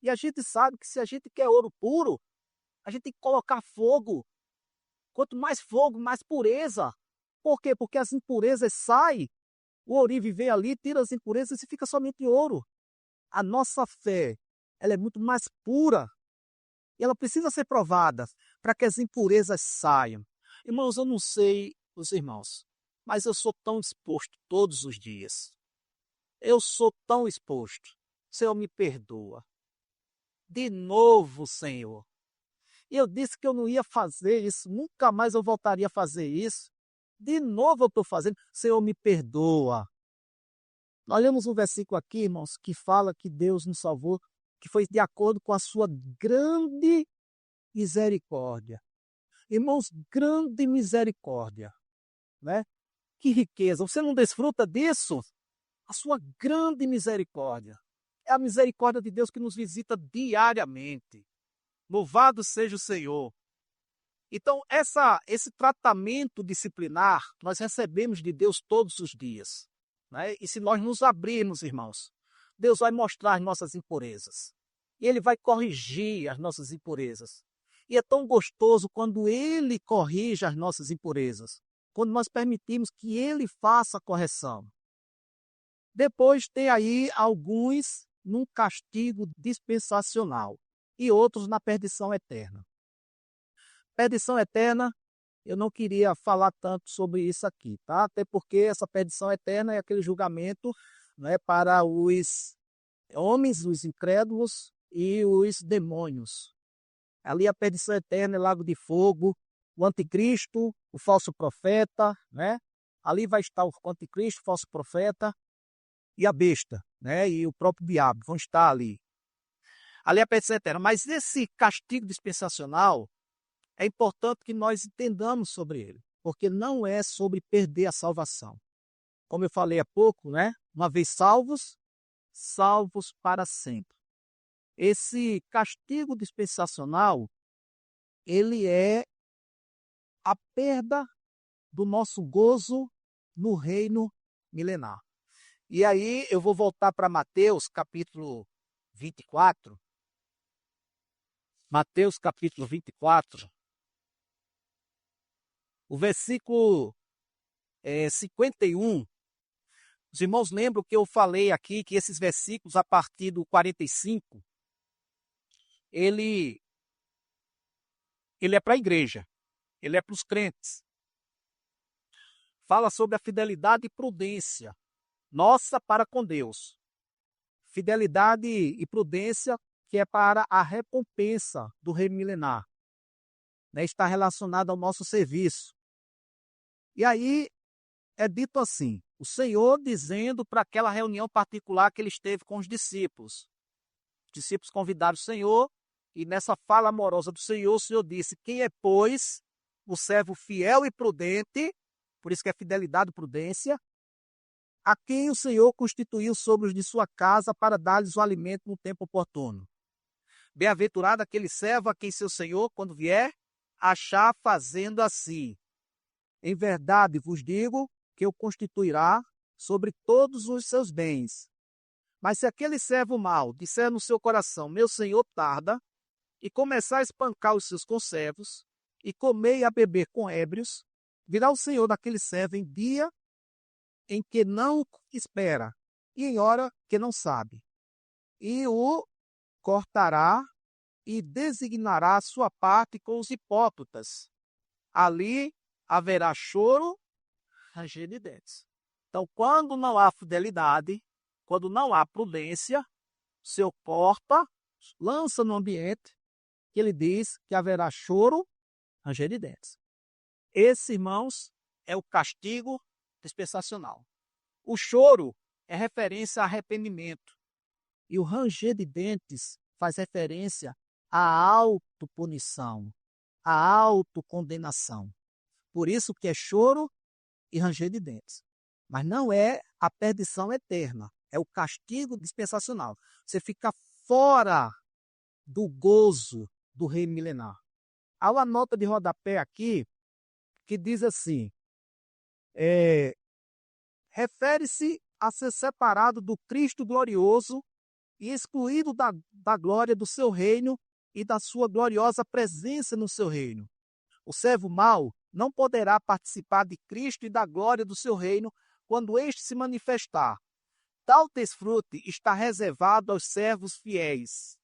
E a gente sabe que se a gente quer ouro puro, a gente tem que colocar fogo. Quanto mais fogo, mais pureza. Por quê? Porque as impurezas saem, o ourive vem ali, tira as impurezas e fica somente ouro. A nossa fé, ela é muito mais pura. E ela precisa ser provada para que as impurezas saiam. Irmãos, eu não sei os irmãos, mas eu sou tão exposto todos os dias. Eu sou tão exposto. Senhor, me perdoa. De novo, Senhor. E eu disse que eu não ia fazer isso, nunca mais eu voltaria a fazer isso. De novo eu estou fazendo. Senhor, me perdoa. Nós lemos um versículo aqui, irmãos, que fala que Deus nos salvou, que foi de acordo com a sua grande misericórdia. Irmãos, grande misericórdia, né? Que riqueza. Você não desfruta disso? A sua grande misericórdia. É a misericórdia de Deus que nos visita diariamente. Louvado seja o Senhor. Então, esse tratamento disciplinar, nós recebemos de Deus todos os dias, né? E se nós nos abrirmos, irmãos, Deus vai mostrar as nossas impurezas. e Ele vai corrigir as nossas impurezas. E é tão gostoso quando Ele corrige as nossas impurezas, quando nós permitimos que Ele faça a correção. Depois tem aí alguns num castigo dispensacional e outros na perdição eterna. Perdição eterna, eu não queria falar tanto sobre isso aqui, tá? Até porque essa perdição eterna é aquele julgamento, né, para os homens, os incrédulos e os demônios. Ali a perdição eterna é lago de fogo, o anticristo, o falso profeta, né? Ali vai estar o anticristo, o falso profeta e a besta, né? E o próprio diabo vão estar ali. Ali é a perdição eterna. Mas esse castigo dispensacional, é importante que nós entendamos sobre ele, porque não é sobre perder a salvação. Como eu falei há pouco, né? Uma vez salvos, salvos para sempre. Esse castigo dispensacional, ele é a perda do nosso gozo no reino milenar. E aí eu vou voltar para Mateus capítulo 24. Mateus capítulo 24. O versículo 51. Os irmãos lembram que eu falei aqui que esses versículos, a partir do 45, ele é para a igreja, ele é para os crentes. Fala sobre a fidelidade e prudência nossa para com Deus. Fidelidade e prudência que é para a recompensa do reino milenar. Né, está relacionado ao nosso serviço. E aí é dito assim, o Senhor dizendo para aquela reunião particular que ele esteve com os discípulos. Os discípulos convidaram o Senhor e nessa fala amorosa do Senhor, o Senhor disse, quem é, pois, o servo fiel e prudente, por isso que é fidelidade e prudência, a quem o Senhor constituiu sobre os de sua casa para dar-lhes o alimento no tempo oportuno. Bem-aventurado aquele servo a quem seu Senhor, quando vier, achar fazendo assim. Em verdade vos digo que o constituirá sobre todos os seus bens. Mas se aquele servo mau disser no seu coração, meu senhor tarda, e começar a espancar os seus conservos, e comer e a beber com ébrios, virá o senhor daquele servo em dia em que não espera, e em hora que não sabe. E o cortará e designará a sua parte com os hipócritas. Ali haverá choro, ranger de dentes. Então, quando não há fidelidade, quando não há prudência, o Senhor corta, lança no ambiente, que ele diz que haverá choro, ranger de dentes. Esse, irmãos, é o castigo dispensacional. O choro é referência a arrependimento. E o ranger de dentes faz referência à autopunição, à autocondenação. Por isso que é choro e ranger de dentes. Mas não é a perdição eterna, é o castigo dispensacional. Você fica fora do gozo do reino milenar. Há uma nota de rodapé aqui que diz assim, refere-se a ser separado do Cristo glorioso e excluído da glória do seu reino e da sua gloriosa presença no seu reino. O servo mau não poderá participar de Cristo e da glória do seu reino quando este se manifestar. Tal desfrute está reservado aos servos fiéis.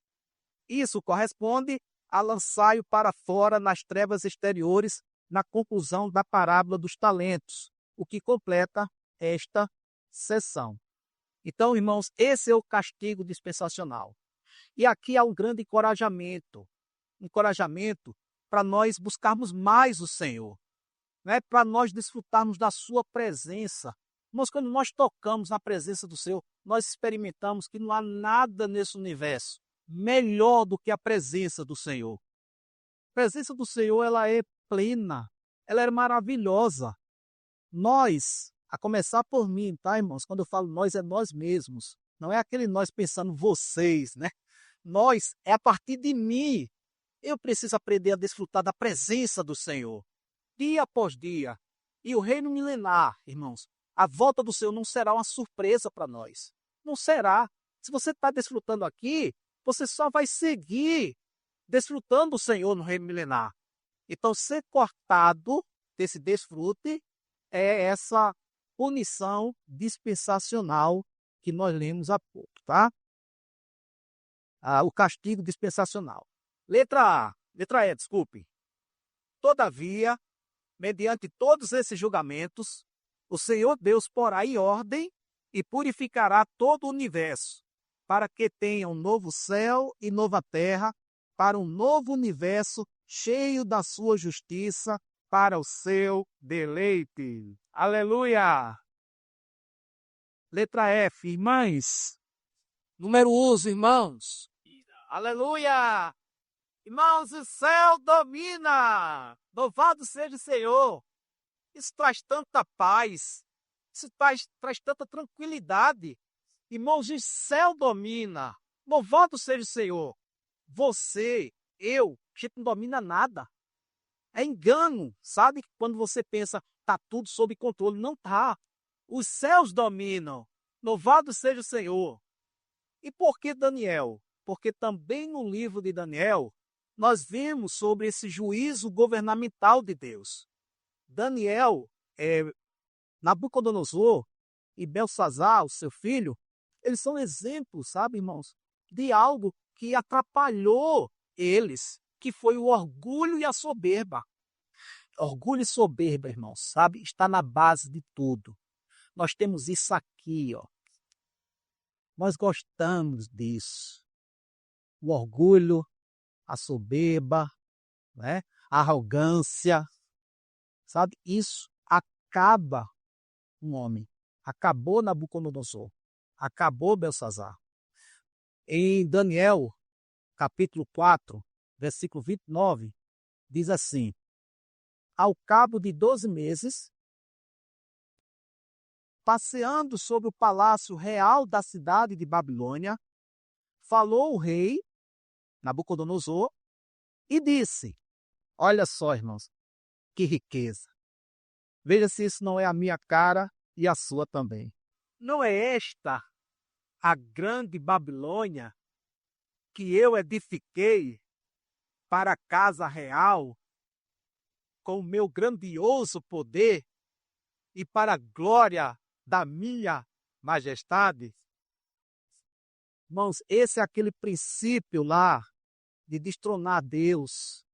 Isso corresponde a lançar-o para fora nas trevas exteriores na conclusão da parábola dos talentos, o que completa esta sessão. Então, irmãos, esse é o castigo dispensacional. E aqui há um grande encorajamento para nós buscarmos mais o Senhor, né? Para nós desfrutarmos da sua presença. Mas quando nós tocamos na presença do Senhor, nós experimentamos que não há nada nesse universo melhor do que a presença do Senhor. A presença do Senhor, ela é plena, ela é maravilhosa. Nós, a começar por mim, tá, irmãos? Quando eu falo nós, é nós mesmos. Não é aquele nós pensando vocês, né? Nós, é a partir de mim. Eu preciso aprender a desfrutar da presença do Senhor, dia após dia. E o reino milenar, irmãos, a volta do Senhor não será uma surpresa para nós. Não será. Se você está desfrutando aqui, você só vai seguir desfrutando do Senhor no reino milenar. Então, ser cortado desse desfrute é essa punição dispensacional que nós lemos há pouco, tá? O castigo dispensacional. Letra E, desculpe. Todavia, mediante todos esses julgamentos, o Senhor Deus porá em ordem e purificará todo o universo, para que tenha um novo céu e nova terra, para um novo universo cheio da sua justiça, para o seu deleite. Aleluia! Letra F, irmãs. Número 11, irmãos. Aleluia! Irmãos, o céu domina! Louvado seja o Senhor! Isso traz tanta paz, isso traz tanta tranquilidade. Irmãos, o céu domina! Louvado seja o Senhor! Você, eu, a gente não domina nada. É engano, sabe? Quando você pensa, está tudo sob controle. Não está. Os céus dominam. Louvado seja o Senhor! E por que Daniel? Porque também no livro de Daniel, nós vemos sobre esse juízo governamental de Deus. Daniel, Nabucodonosor e Belsazar, o seu filho, eles são exemplos, sabe, irmãos, de algo que atrapalhou eles, que foi o orgulho e a soberba. Orgulho e soberba, irmãos, sabe, está na base de tudo. Nós temos isso aqui, ó. Nós gostamos disso. O orgulho, a soberba, né? A arrogância, sabe? Isso acaba um homem. Acabou Nabucodonosor. Acabou Belsazar. Em Daniel, capítulo 4, versículo 29, diz assim: ao cabo de 12 meses, passeando sobre o palácio real da cidade de Babilônia, falou o rei Nabucodonosor e disse: olha só, irmãos, que riqueza. Veja se isso não é a minha cara e a sua também. Não é esta a grande Babilônia que eu edifiquei para a casa real com o meu grandioso poder e para a glória da minha majestade? Irmãos, esse é aquele princípio lá de destronar Deus.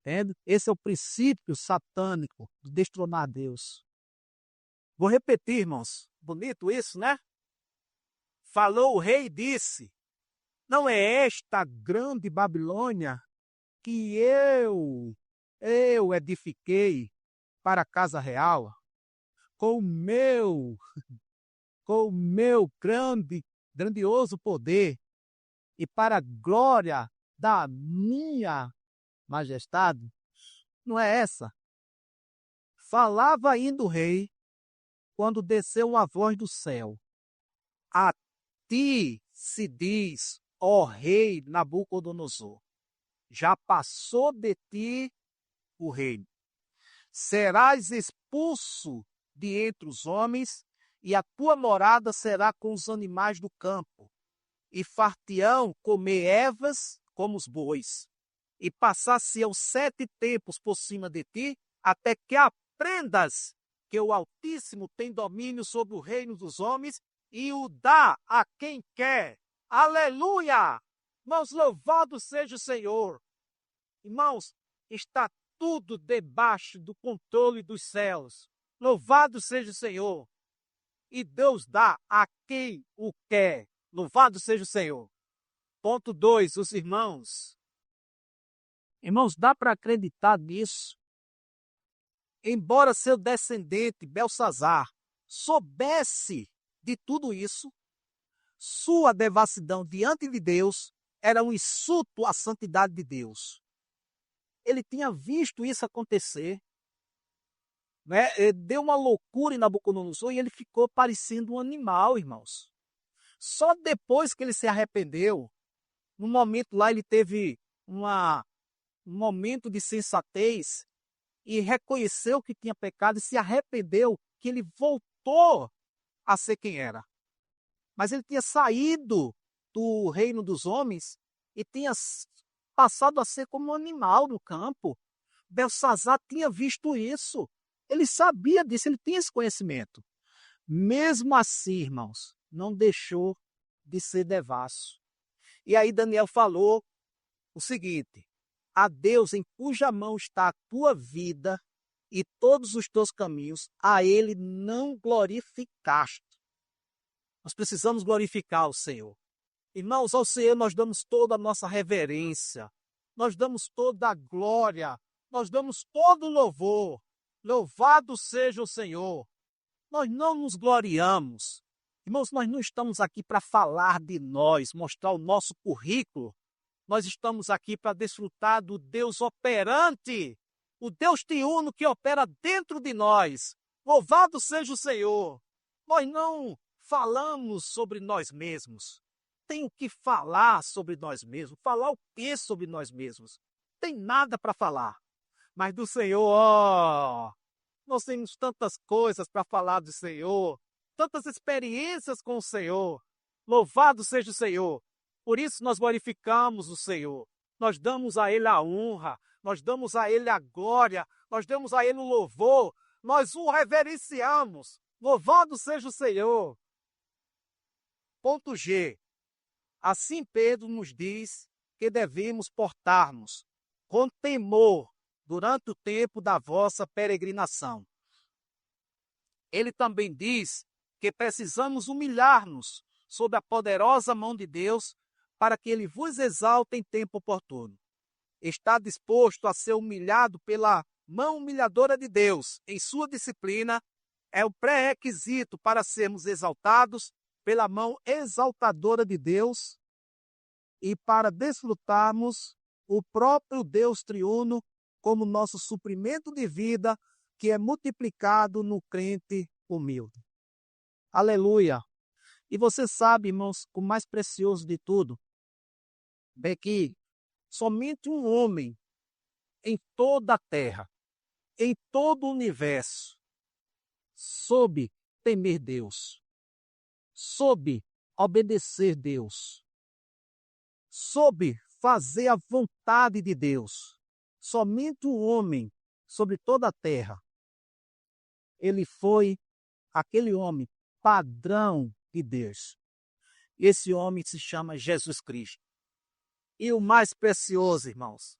Entende? Esse é o princípio satânico de destronar Deus. Vou repetir, irmãos. Bonito isso, né? Falou o rei e disse: não é esta grande Babilônia que eu edifiquei para a casa real com o meu grandioso poder e para a glória da minha majestade? Não é essa. Falava ainda o rei, quando desceu uma voz do céu: a ti se diz, ó rei Nabucodonosor, já passou de ti o reino. Serás expulso de entre os homens, e a tua morada será com os animais do campo, e far-te-ão comer ervas como os bois, e passar-se-ão 7 tempos por cima de ti, até que aprendas que o Altíssimo tem domínio sobre o reino dos homens e o dá a quem quer. Aleluia! Irmãos, louvado seja o Senhor. Irmãos, está tudo debaixo do controle dos céus. Louvado seja o Senhor. E Deus dá a quem o quer. Louvado seja o Senhor. Ponto 2, os irmãos. Irmãos, dá para acreditar nisso? Embora seu descendente, Belsazar, soubesse de tudo isso, sua devassidão diante de Deus era um insulto à santidade de Deus. Ele tinha visto isso acontecer, né? Ele deu uma loucura em Nabucodonosor e ele ficou parecendo um animal, irmãos. Só depois que ele se arrependeu, no momento lá ele teve um momento de sensatez e reconheceu que tinha pecado e se arrependeu, que ele voltou a ser quem era. Mas ele tinha saído do reino dos homens e tinha passado a ser como um animal no campo. Belsazar tinha visto isso. Ele sabia disso, ele tinha esse conhecimento. Mesmo assim, irmãos, não deixou de ser devasso. E aí Daniel falou o seguinte: a Deus em cuja mão está a tua vida e todos os teus caminhos, a ele não glorificaste. Nós precisamos glorificar o Senhor. Irmãos, ao Senhor nós damos toda a nossa reverência, nós damos toda a glória, nós damos todo o louvor. Louvado seja o Senhor. Nós não nos gloriamos. Irmãos, nós não estamos aqui para falar de nós, mostrar o nosso currículo. Nós estamos aqui para desfrutar do Deus operante, o Deus triuno que opera dentro de nós. Louvado seja o Senhor. Nós não falamos sobre nós mesmos. Tem o que falar sobre nós mesmos. Falar o que sobre nós mesmos? Tem nada para falar. Mas do Senhor, nós temos tantas coisas para falar do Senhor, tantas experiências com o Senhor. Louvado seja o Senhor. Por isso nós glorificamos o Senhor. Nós damos a Ele a honra, nós damos a Ele a glória, nós damos a Ele o louvor, nós o reverenciamos. Louvado seja o Senhor. Ponto G. Assim Pedro nos diz que devemos portar-nos com temor durante o tempo da vossa peregrinação. Ele também diz que precisamos humilhar-nos sob a poderosa mão de Deus para que Ele vos exalte em tempo oportuno. Estar disposto a ser humilhado pela mão humilhadora de Deus em sua disciplina é o pré-requisito para sermos exaltados pela mão exaltadora de Deus e para desfrutarmos o próprio Deus triuno como nosso suprimento de vida, que é multiplicado no crente humilde. Aleluia! E você sabe, irmãos, o mais precioso de tudo é que somente um homem em toda a terra, em todo o universo, soube temer Deus, soube obedecer Deus, soube fazer a vontade de Deus. Somente um homem sobre toda a terra. Ele foi aquele homem padrão de Deus. Esse homem se chama Jesus Cristo. E o mais precioso, irmãos,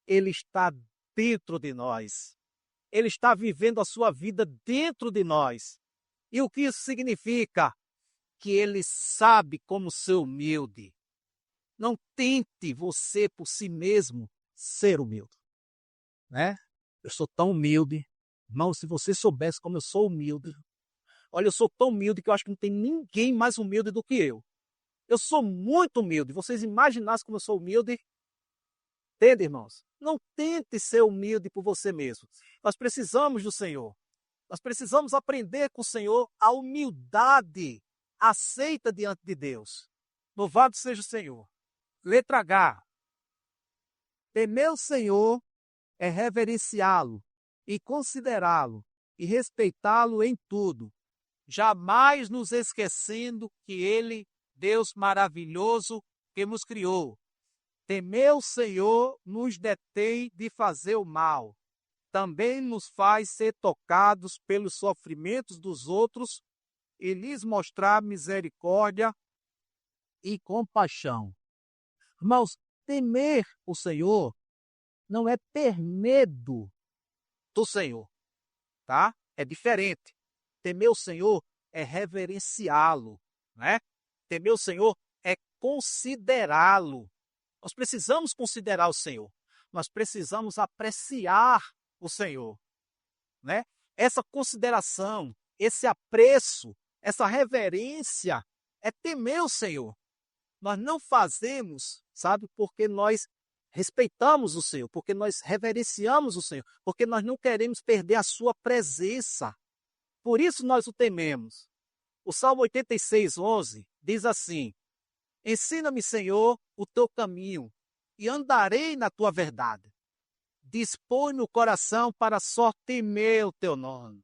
ele está dentro de nós. Ele está vivendo a sua vida dentro de nós. E o que isso significa? Que ele sabe como ser humilde. Não tente você por si mesmo ser humilde. Né? Eu sou tão humilde. Irmão, se você soubesse como eu sou humilde. Olha, eu sou tão humilde que eu acho que não tem ninguém mais humilde do que eu. Eu sou muito humilde. Vocês imaginassem como eu sou humilde? Entende, irmãos? Não tente ser humilde por você mesmo. Nós precisamos do Senhor. Nós precisamos aprender com o Senhor a humildade aceita diante de Deus. Louvado seja o Senhor. Letra H. Temer o Senhor é reverenciá-lo e considerá-lo e respeitá-lo em tudo, jamais nos esquecendo que Ele, Deus maravilhoso que nos criou. Temer o Senhor nos detém de fazer o mal, também nos faz ser tocados pelos sofrimentos dos outros e lhes mostrar misericórdia e compaixão. Irmãos, temer o Senhor não é ter medo do Senhor, tá? É diferente. Temer o Senhor é reverenciá-lo, né? Temer o Senhor é considerá-lo. Nós precisamos considerar o Senhor. Nós precisamos apreciar o Senhor, né? Essa consideração, esse apreço, essa reverência é temer o Senhor. Nós não fazemos, sabe, porque nós respeitamos o Senhor, porque nós reverenciamos o Senhor, porque nós não queremos perder a sua presença. Por isso nós o tememos. O Salmo 86:11 diz assim: ensina-me, Senhor, o teu caminho, e andarei na tua verdade. Dispõe-me o coração para só temer o teu nome.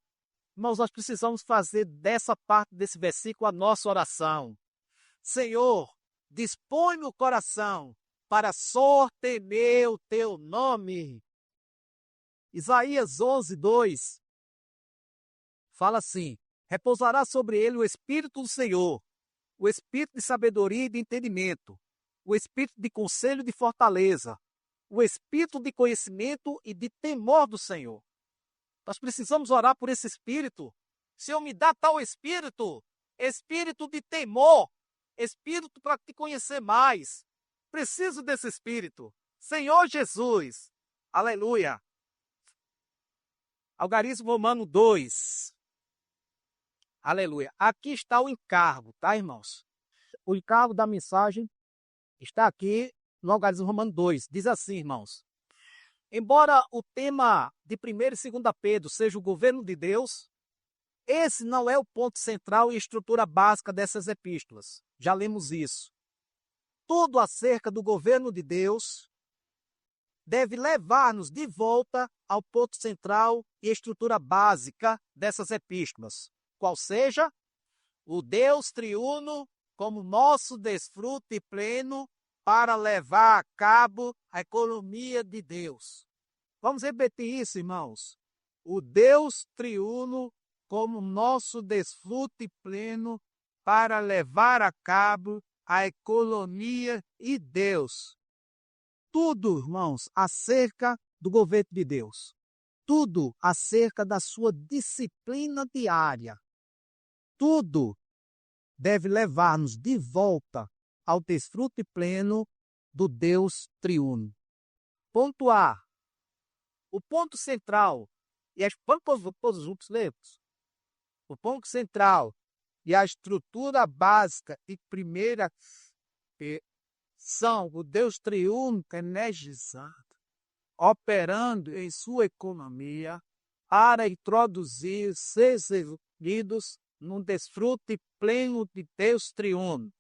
Irmãos, nós precisamos fazer dessa parte desse versículo a nossa oração. Senhor, dispõe-me o coração para só temer o teu nome. Isaías 11:2 fala assim: repousará sobre ele o Espírito do Senhor, o Espírito de sabedoria e de entendimento, o Espírito de conselho e de fortaleza, o Espírito de conhecimento e de temor do Senhor. Nós precisamos orar por esse Espírito. Senhor, me dá tal Espírito, Espírito de temor, Espírito para te conhecer mais. Preciso desse Espírito. Senhor Jesus, aleluia. Algarismo Romano 2. Aleluia. Aqui está o encargo, tá, irmãos? O encargo da mensagem está aqui no Algarismo Romano 2. Diz assim, irmãos: embora o tema de 1º e 2 Pedro seja o governo de Deus, esse não é o ponto central e estrutura básica dessas epístolas. Já lemos isso. Tudo acerca do governo de Deus deve levar-nos de volta ao ponto central e estrutura básica dessas epístolas, qual seja o Deus triuno como nosso desfrute pleno para levar a cabo a economia de Deus. Vamos repetir isso, irmãos. O Deus triuno como nosso desfrute pleno para levar a cabo a economia de Deus. Tudo, irmãos, acerca do governo de Deus. Tudo acerca da sua disciplina diária. Tudo deve levar-nos de volta ao desfrute pleno do Deus triuno. Ponto A. O ponto central, vamos juntos lermos. O ponto central e a estrutura básica e primeira são o Deus triuno energizado, operando em sua economia para introduzir seres unidos num desfrute pleno de Deus triuno.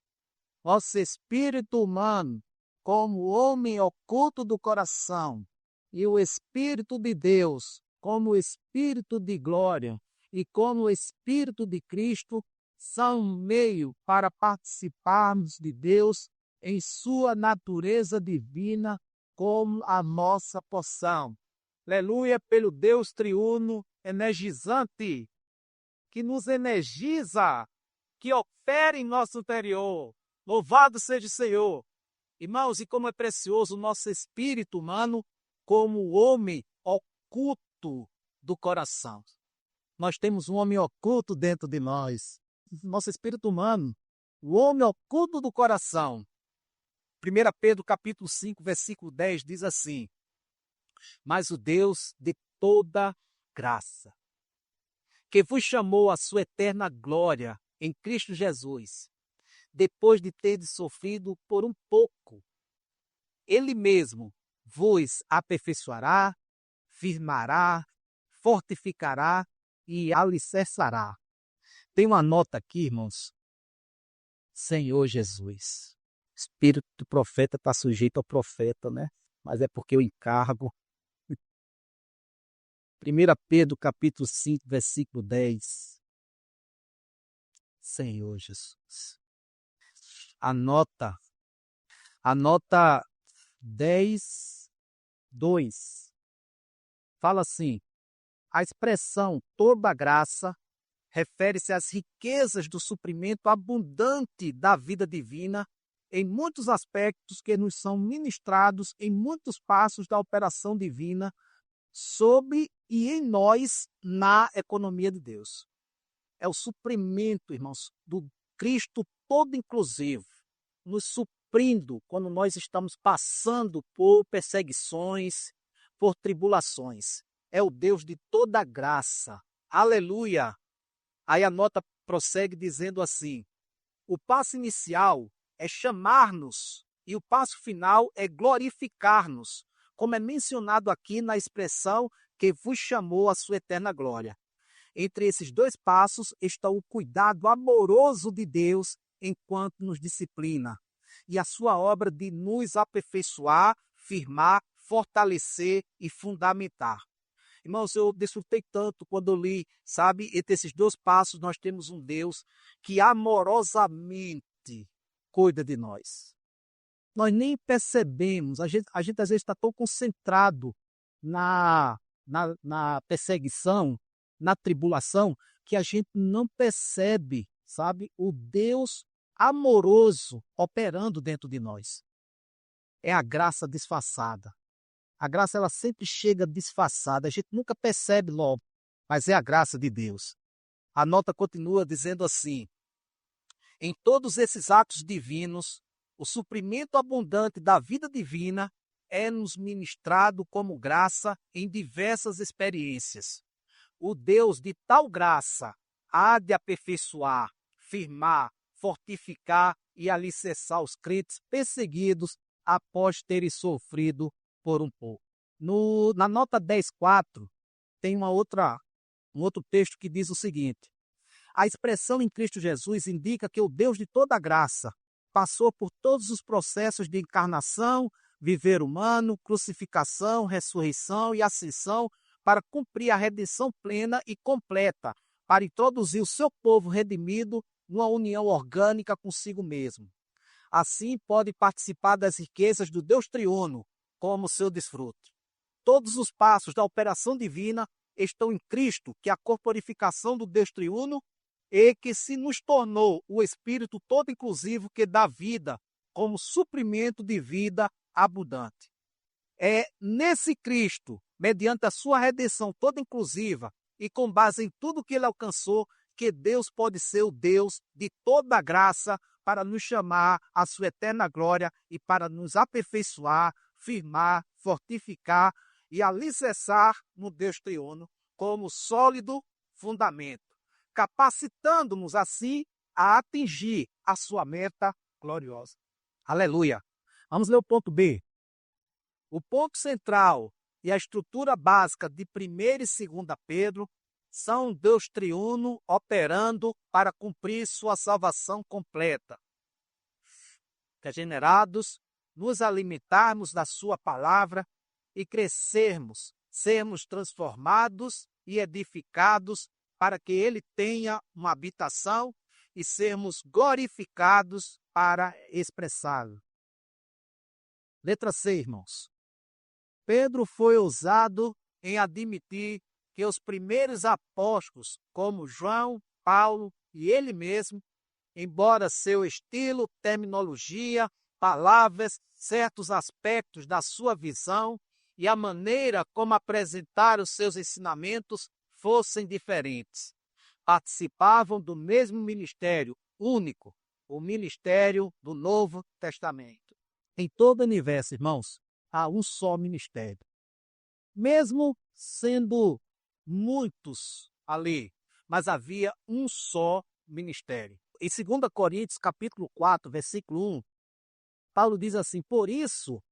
Nosso espírito humano, como homem oculto do coração, e o Espírito de Deus, como o Espírito de glória, e como o Espírito de Cristo, são um meio para participarmos de Deus em sua natureza divina como a nossa porção. Aleluia, pelo Deus triuno energizante, que nos energiza, que opera em nosso interior. Louvado seja o Senhor. Irmãos, e como é precioso o nosso espírito humano como o homem oculto do coração. Nós temos um homem oculto dentro de nós. Nosso espírito humano, o homem oculto do coração. 1 Pedro capítulo 5, versículo 10 diz assim: mas o Deus de toda graça, que vos chamou à sua eterna glória em Cristo Jesus, depois de terdes sofrido por um pouco, Ele mesmo vos aperfeiçoará, firmará, fortificará e alicerçará. Tem uma nota aqui, irmãos. Senhor Jesus. Espírito do profeta está sujeito ao profeta, né? Mas é porque o encargo. 1 Pedro capítulo 5, versículo 10. Senhor Jesus. Anota 10, 2. Fala assim: a expressão toda graça refere-se às riquezas do suprimento abundante da vida divina em muitos aspectos que nos são ministrados em muitos passos da operação divina sobre e em nós na economia de Deus. É o suprimento, irmãos, do Cristo todo inclusivo, nos suprindo quando nós estamos passando por perseguições, por tribulações. É o Deus de toda graça. Aleluia! Aí a nota prossegue dizendo assim: o passo inicial é chamar-nos e o passo final é glorificar-nos, como é mencionado aqui na expressão que vos chamou à sua eterna glória. Entre esses dois passos está o cuidado amoroso de Deus enquanto nos disciplina, e a sua obra de nos aperfeiçoar, firmar, fortalecer e fundamentar. Irmãos, eu desfrutei tanto quando eu li, sabe, entre esses dois passos nós temos um Deus que amorosamente cuida de nós. Nós nem percebemos, a gente às vezes está tão concentrado na perseguição, na tribulação, que a gente não percebe, sabe, o Deus amoroso operando dentro de nós. É a graça disfarçada. A graça ela sempre chega disfarçada, a gente nunca percebe logo, mas é a graça de Deus. A nota continua dizendo assim: em todos esses atos divinos, o suprimento abundante da vida divina é nos ministrado como graça em diversas experiências. O Deus de tal graça há de aperfeiçoar, firmar, fortificar e alicerçar os crentes perseguidos após terem sofrido por um pouco. Na nota 10.4, tem um outro texto que diz o seguinte: a expressão em Cristo Jesus indica que o Deus de toda graça passou por todos os processos de encarnação, viver humano, crucificação, ressurreição e ascensão para cumprir a redenção plena e completa, para introduzir o seu povo redimido numa união orgânica consigo mesmo. Assim pode participar das riquezas do Deus triuno como seu desfrute. Todos os passos da operação divina estão em Cristo, que é a corporificação do Deus triuno, e que se nos tornou o Espírito todo inclusivo que dá vida como suprimento de vida abundante. É nesse Cristo, mediante a sua redenção toda inclusiva e com base em tudo que ele alcançou, que Deus pode ser o Deus de toda a graça para nos chamar à sua eterna glória e para nos aperfeiçoar, firmar, fortificar e alicerçar no Deus triuno como sólido fundamento, capacitando-nos assim a atingir a sua meta gloriosa. Aleluia! Vamos ler o ponto B. O ponto central e a estrutura básica de 1ª e 2ª Pedro são Deus triuno operando para cumprir sua salvação completa. Regenerados, nos alimentarmos da sua palavra e crescermos, sermos transformados e edificados para que ele tenha uma habitação e sermos glorificados para expressá-lo. Letra C, irmãos. Pedro foi ousado em admitir que os primeiros apóstolos, como João, Paulo e ele mesmo, embora seu estilo, terminologia, palavras, certos aspectos da sua visão e a maneira como apresentaram os seus ensinamentos fossem diferentes, participavam do mesmo ministério único, o ministério do Novo Testamento. Em todo o universo, irmãos, há um só ministério. Mesmo sendo muitos ali, mas havia um só ministério. Em 2 Coríntios, capítulo 4, versículo 1, Paulo diz assim: por isso,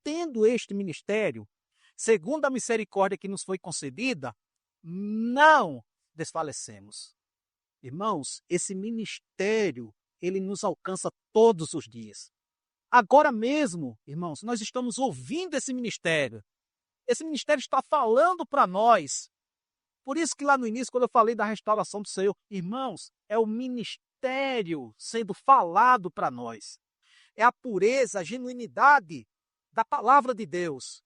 tendo este ministério, segundo a misericórdia que nos foi concedida, não desfalecemos. Irmãos, esse ministério, ele nos alcança todos os dias. Agora mesmo, irmãos, nós estamos ouvindo esse ministério. Esse ministério está falando para nós. Por isso que lá no início, quando eu falei da restauração do Senhor, irmãos, é o ministério sendo falado para nós. É a pureza, a genuinidade da palavra de Deus.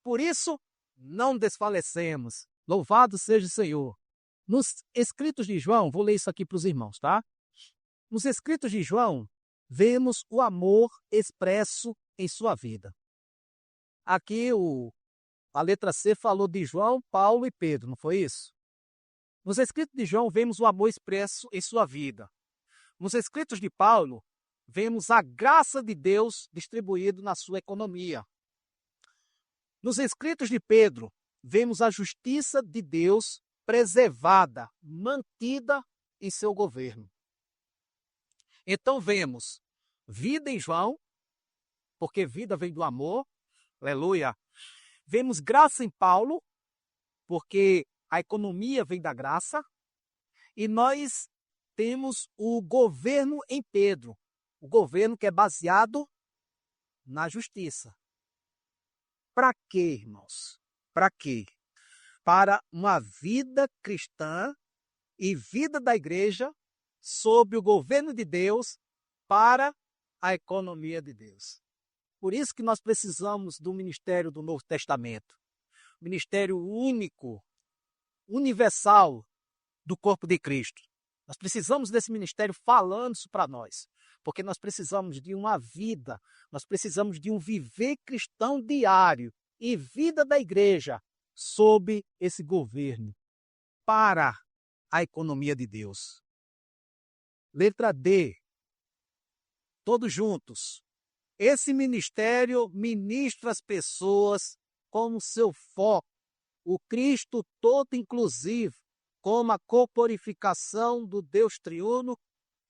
Por isso, não desfalecemos. Louvado seja o Senhor. Nos escritos de João, vou ler isso aqui para os irmãos, tá? Nos escritos de João, vemos o amor expresso em sua vida. Aqui a letra C falou de João, Paulo e Pedro, não foi isso? Nos escritos de João, vemos o amor expresso em sua vida. Nos escritos de Paulo, vemos a graça de Deus distribuído na sua economia. Nos escritos de Pedro, vemos a justiça de Deus preservada, mantida em seu governo. Então vemos vida em João, porque vida vem do amor, aleluia. Vemos graça em Paulo, porque a economia vem da graça. E nós temos o governo em Pedro, o governo que é baseado na justiça. Para quê, irmãos? Para quê? Para uma vida cristã e vida da igreja sob o governo de Deus, para a economia de Deus. Por isso que nós precisamos do ministério do Novo Testamento, ministério único, universal do corpo de Cristo. Nós precisamos desse ministério falando isso para nós, porque nós precisamos de uma vida, nós precisamos de um viver cristão diário e vida da igreja sob esse governo para a economia de Deus. Letra D. Todos juntos. Esse ministério ministra as pessoas como seu foco, o Cristo todo inclusivo, como a corporificação do Deus triuno,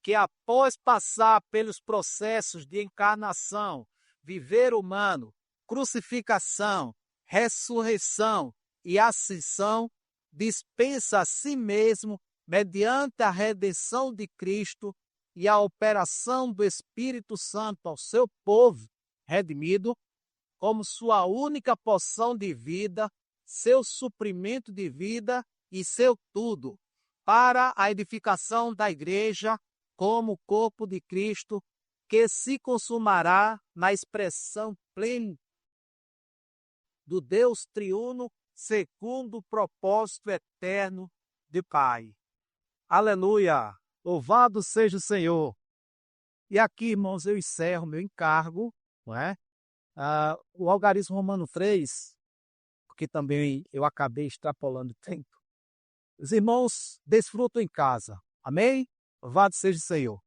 que após passar pelos processos de encarnação, viver humano, crucificação, ressurreição e ascensão, dispensa a si mesmo, mediante a redenção de Cristo e a operação do Espírito Santo ao seu povo redimido, como sua única porção de vida, seu suprimento de vida e seu tudo, para a edificação da igreja como corpo de Cristo, que se consumará na expressão plena do Deus triuno, segundo o propósito eterno de Pai. Aleluia! Louvado seja o Senhor! E aqui, irmãos, eu encerro meu encargo, não é? O algarismo romano 3, porque também eu acabei extrapolando o tempo. Os irmãos desfrutam em casa. Amém? Louvado seja o Senhor.